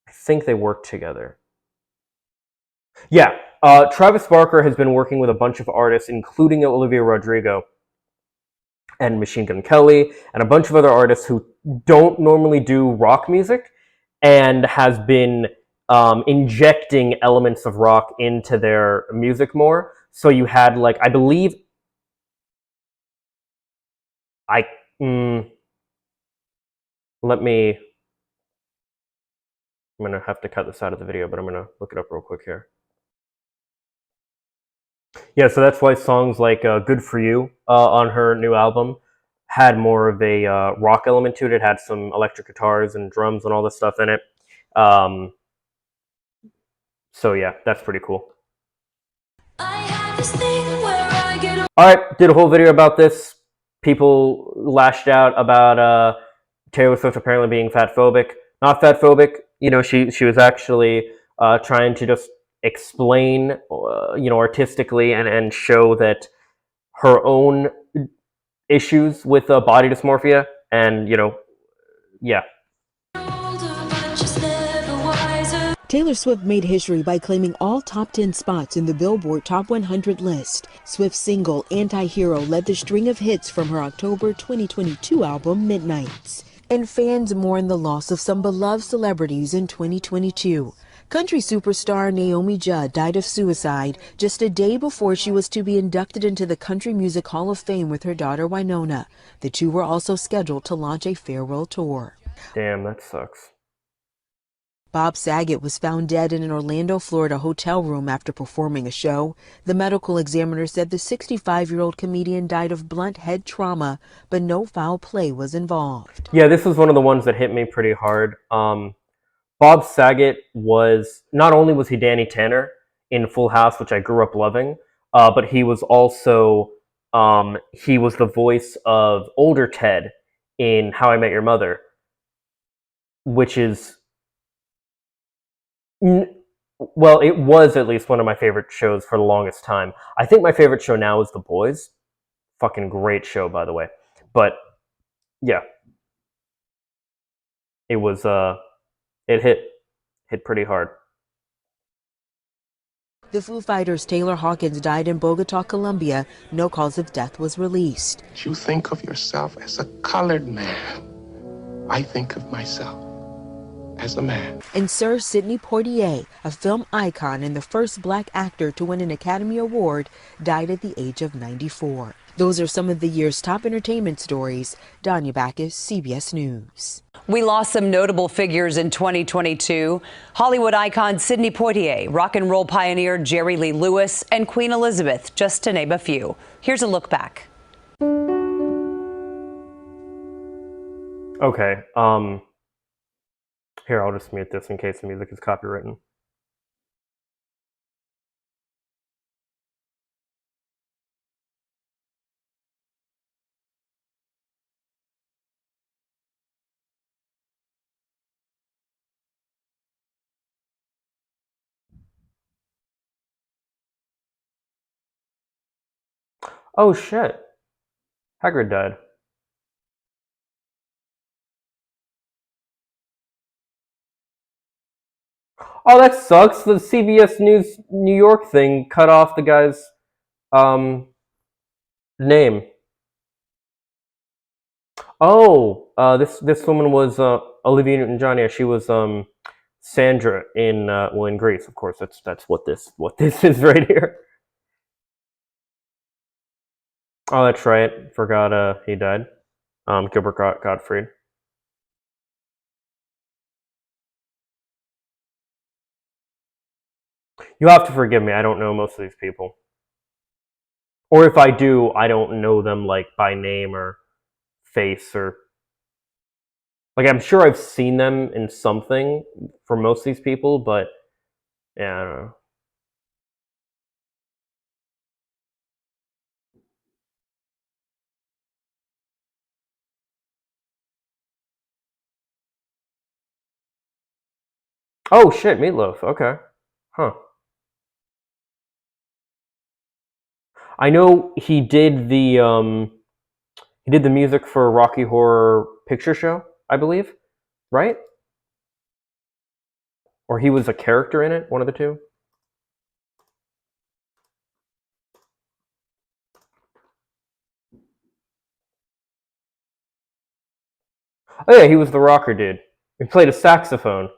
Speaker 1: I think they worked together. Yeah, Travis Barker has been working with a bunch of artists, including Olivia Rodrigo and Machine Gun Kelly, and a bunch of other artists who don't normally do rock music, and has been injecting elements of rock into their music more. So you had, like, I believe I'm gonna have to cut this out of the video, but I'm gonna look it up real quick here. Yeah, so that's why songs like "Good for You" on her new album had more of a rock element to it. It had some electric guitars and drums and all this stuff in it. So yeah, that's pretty cool. Alright, did a whole video about this. People lashed out about Taylor Swift apparently being fatphobic. Not fatphobic. You know, she was actually trying to just explain, artistically and show that her own issues with body dysmorphia and, yeah.
Speaker 5: Taylor Swift made history by claiming all top 10 spots in the Billboard Top 100 list. Swift's single, Anti-Hero, led the string of hits from her October 2022 album, Midnights. And fans mourn the loss of some beloved celebrities in 2022. Country superstar Naomi Judd died of suicide just a day before she was to be inducted into the Country Music Hall of Fame with her daughter Winona. The two were also scheduled to launch a farewell tour.
Speaker 1: Damn, that sucks.
Speaker 5: Bob Saget was found dead in an Orlando, Florida hotel room after performing a show. The medical examiner said the 65-year-old comedian died of blunt head trauma, but no foul play was involved.
Speaker 1: Yeah, this was one of the ones that hit me pretty hard. Bob Saget was, not only was he Danny Tanner in Full House, which I grew up loving, but he was also, he was the voice of older Ted in How I Met Your Mother, which is, well, it was at least one of my favorite shows for the longest time. I think my favorite show now is The Boys. Fucking great show, by the way. But, yeah. It was, it hit pretty hard.
Speaker 5: The Foo Fighters' Taylor Hawkins died in Bogota, Colombia. No cause of death was released.
Speaker 7: You think of yourself as a colored man. I think of myself as a man.
Speaker 5: And Sir Sidney Poitier, a film icon and the first black actor to win an Academy Award, died at the age of 94. Those are some of the year's top entertainment stories. Danya Backus, CBS News.
Speaker 2: We lost some notable figures in 2022. Hollywood icon Sidney Poitier, rock and roll pioneer Jerry Lee Lewis, and Queen Elizabeth, just to name a few. Here's a look back.
Speaker 1: Okay, here, I'll just mute this in case the music is copywritten. Oh shit. Hagrid died. Oh, that sucks. The CBS News New York thing cut off the guy's name. Oh, this woman was Olivia Newton-John. Yeah, she was Sandra in in Greece. Of course, that's what this is right here. Oh, that's right. Forgot he died. Gilbert Gottfried. You have to forgive me. I don't know most of these people. Or if I do, I don't know them like by name or face or like I'm sure I've seen them in something for most of these people, but yeah, I don't know. Oh shit, Meatloaf. Okay. Huh. I know he did the music for Rocky Horror Picture Show, I believe, right? Or he was a character in it, one of the two. Oh yeah, he was the rocker dude. He played a saxophone.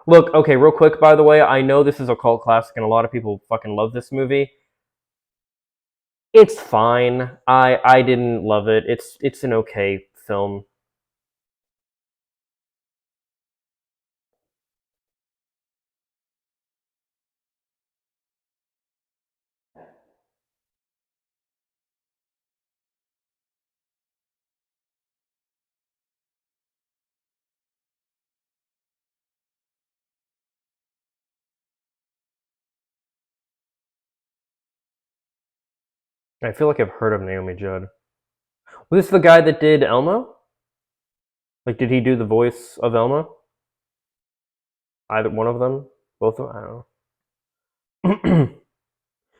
Speaker 1: Look, okay, real quick, by the way, I know this is a cult classic and a lot of people fucking love this movie. It's fine. I didn't love it. It's an okay film. I feel like I've heard of Naomi Judd. Was this the guy that did Elmo? Like, did he do the voice of Elmo? Either one of them? Both of them? I don't know.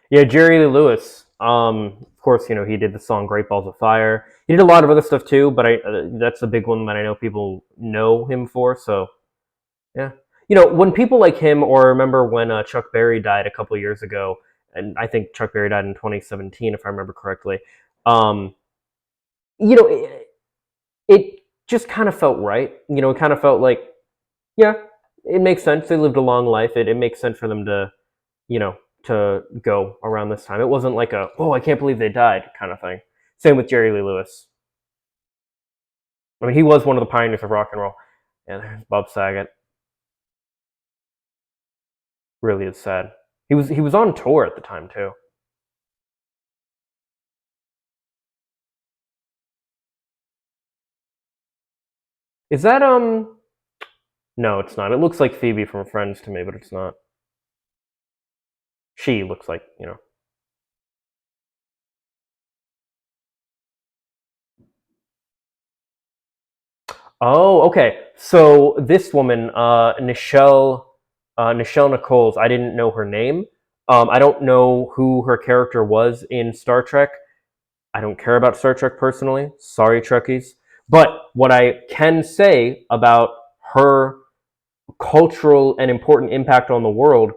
Speaker 1: Yeah, Jerry Lee Lewis. Of course, you know, he did the song Great Balls of Fire. He did a lot of other stuff too, but that's a big one that I know people know him for, so yeah. You know, when people like him, or remember when Chuck Berry died a couple years ago, and I think Chuck Berry died in 2017, if I remember correctly. You know, it just kind of felt right. You know, it kind of felt like, yeah, it makes sense. They lived a long life. It makes sense for them to, you know, to go around this time. It wasn't like a, oh, I can't believe they died kind of thing. Same with Jerry Lee Lewis. I mean, he was one of the pioneers of rock and roll. And there's Bob Saget. Really is sad. He was on tour at the time too. Is that No, it's not. It looks like Phoebe from Friends to me, but it's not. She looks like, you know. Oh, okay. So this woman, Nichelle Nichols, I didn't know her name. I don't know who her character was in Star Trek. I don't care about Star Trek personally. Sorry, Trekkies. But what I can say about her cultural and important impact on the world.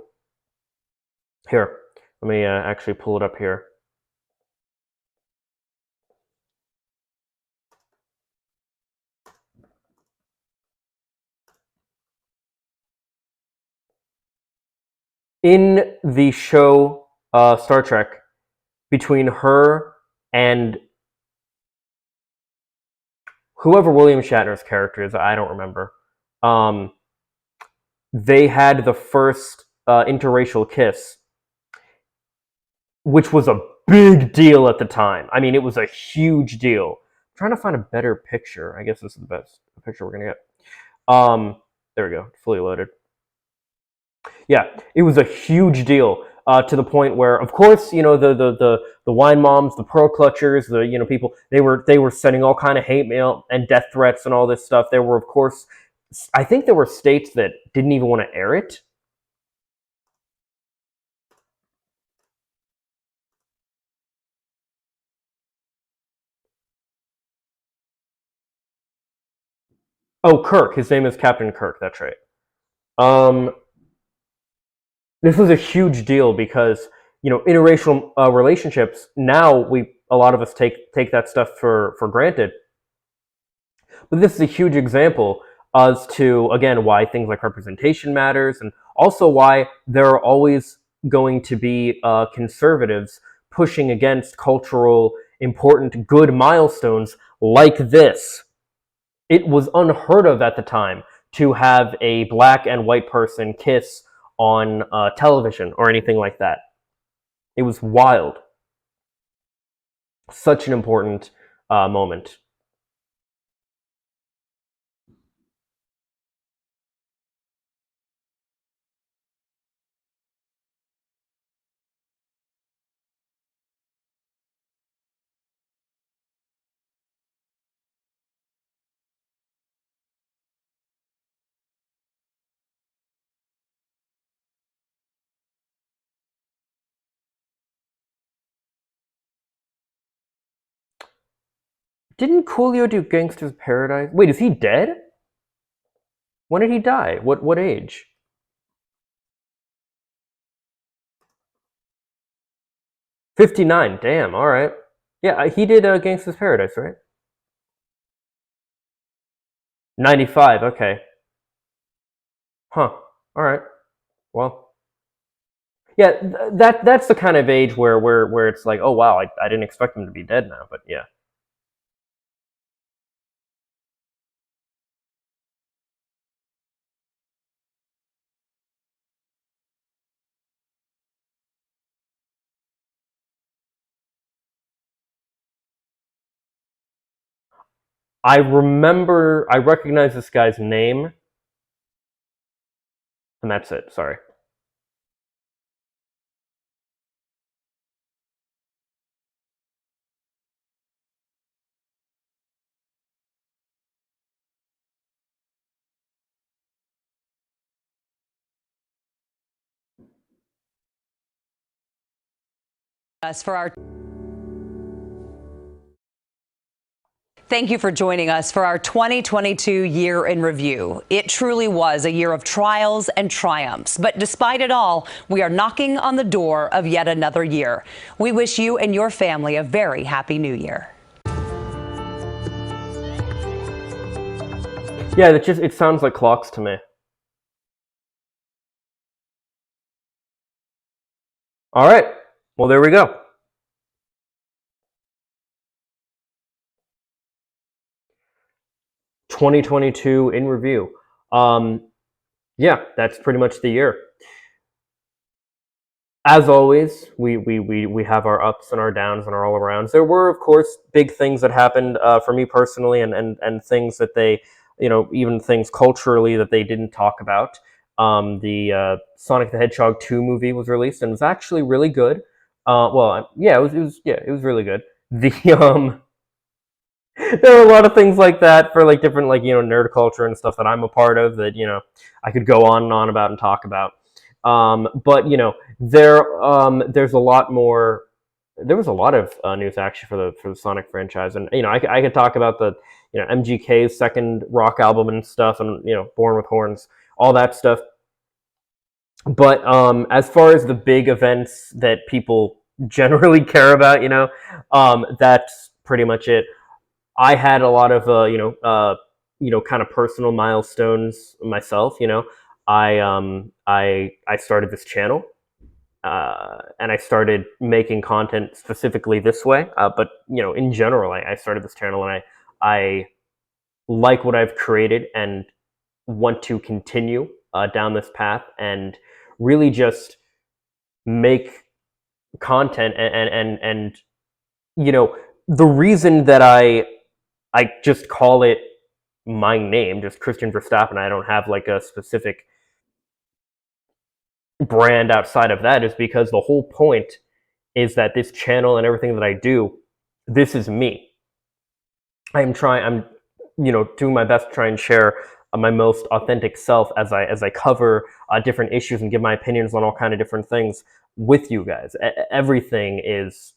Speaker 1: Here, let me actually pull it up here. In the show Star Trek, between her and whoever William Shatner's character is, I don't remember. They had the first interracial kiss, which was a big deal at the time. I mean, it was a huge deal. I'm trying to find a better picture. I guess this is the best picture we're gonna get. There we go, fully loaded. Yeah, it was a huge deal to the point where, of course, you know, the wine moms, the pearl clutchers, the, you know, people, they were sending all kind of hate mail and death threats and all this stuff. There were, of course, I think there were states that didn't even want to air it. Oh, Kirk. His name is Captain Kirk. That's right. This was a huge deal because, you know, interracial relationships, now a lot of us take that stuff for granted. But this is a huge example as to, again, why things like representation matters, and also why there are always going to be conservatives pushing against cultural, important, good milestones like this. It was unheard of at the time to have a black and white person kiss on television or anything like that. It was wild. Such an important moment. Didn't Coolio do Gangster's Paradise? Wait, is he dead? When did he die? What age? '59. Damn. All right. Yeah, he did Gangster's Paradise, right? 95. Okay. Huh. All right. Well. Yeah, that's the kind of age where it's like, oh wow, I didn't expect him to be dead now, but yeah. I recognize this guy's name, and that's it. Sorry.
Speaker 2: Thank you for joining us for our 2022 year in review. It truly was a year of trials and triumphs, but despite it all, we are knocking on the door of yet another year. We wish you and your family a very happy new year.
Speaker 1: Yeah, it sounds like clocks to me. All right. Well, there we go. (2022) in review. Yeah, that's pretty much the year. As always, we have our ups and our downs and our all arounds. There were, of course, big things that happened for me personally, and things that they, even things culturally that they didn't talk about. The Sonic the Hedgehog 2 movie was released and was actually really good. Well, yeah, it was really good. The there were a lot of things like that for like different nerd culture and stuff that I'm a part of that I could go on and on about and talk about. But there's a lot more. There was a lot of news actually for the Sonic franchise, and I could talk about the MGK's second rock album and stuff, and Born with Horns, all that stuff. But as far as the big events that people generally care about, that's pretty much it. I had a lot of kind of personal milestones myself. I started this channel, and I started making content specifically this way. But in general, I started this channel, and I like what I've created and want to continue down this path and really just make content and the reason that I just call it my name, just Christian Verstappen. I don't have like a specific brand outside of that, is because the whole point is that this channel and everything that I do, this is me. I'm doing my best to try and share my most authentic self as I cover different issues and give my opinions on all kind of different things with you guys. Everything is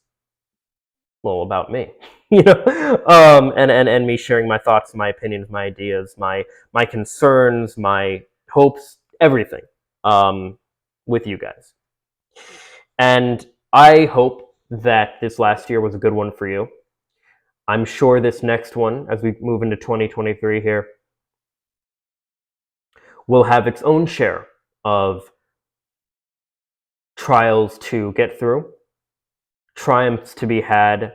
Speaker 1: about me, and me sharing my thoughts, my opinions, my ideas, my concerns, my hopes, everything, with you guys. And I hope that this last year was a good one for you. I'm sure this next one, as we move into 2023 here, will have its own share of trials to get through, triumphs to be had,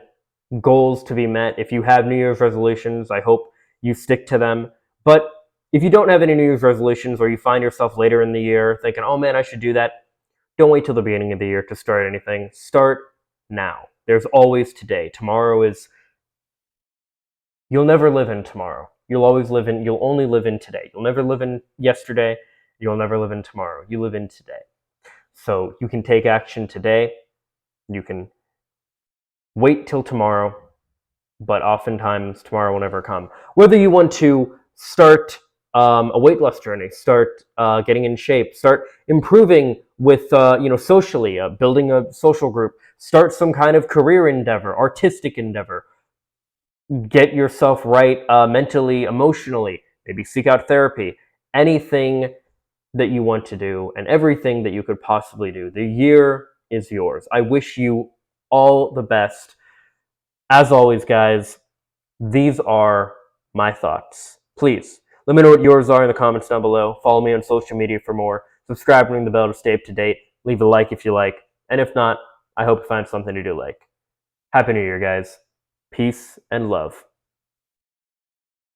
Speaker 1: goals to be met. If you have New Year's resolutions, I hope you stick to them. But if you don't have any New Year's resolutions, or you find yourself later in the year thinking, oh man, I should do that, don't wait till the beginning of the year to start anything. Start now. There's always today. Tomorrow is... You'll never live in tomorrow. You'll only live in today. You'll never live in yesterday. You'll never live in tomorrow. You live in today. So you can take action today. You can wait till tomorrow, but oftentimes tomorrow will never come. Whether you want to start a weight loss journey, start getting in shape, start improving with socially, building a social group, start some kind of career endeavor, artistic endeavor, get yourself right mentally, emotionally, maybe seek out therapy, anything that you want to do and everything that you could possibly do. The year is yours. I wish you all the best. As always, guys, these are my thoughts. Please, let me know what yours are in the comments down below. Follow me on social media for more. Subscribe, ring the bell to stay up to date. leave a like if you like. And if not, I hope you find something to do like. Happy New Year, guys. Peace and love.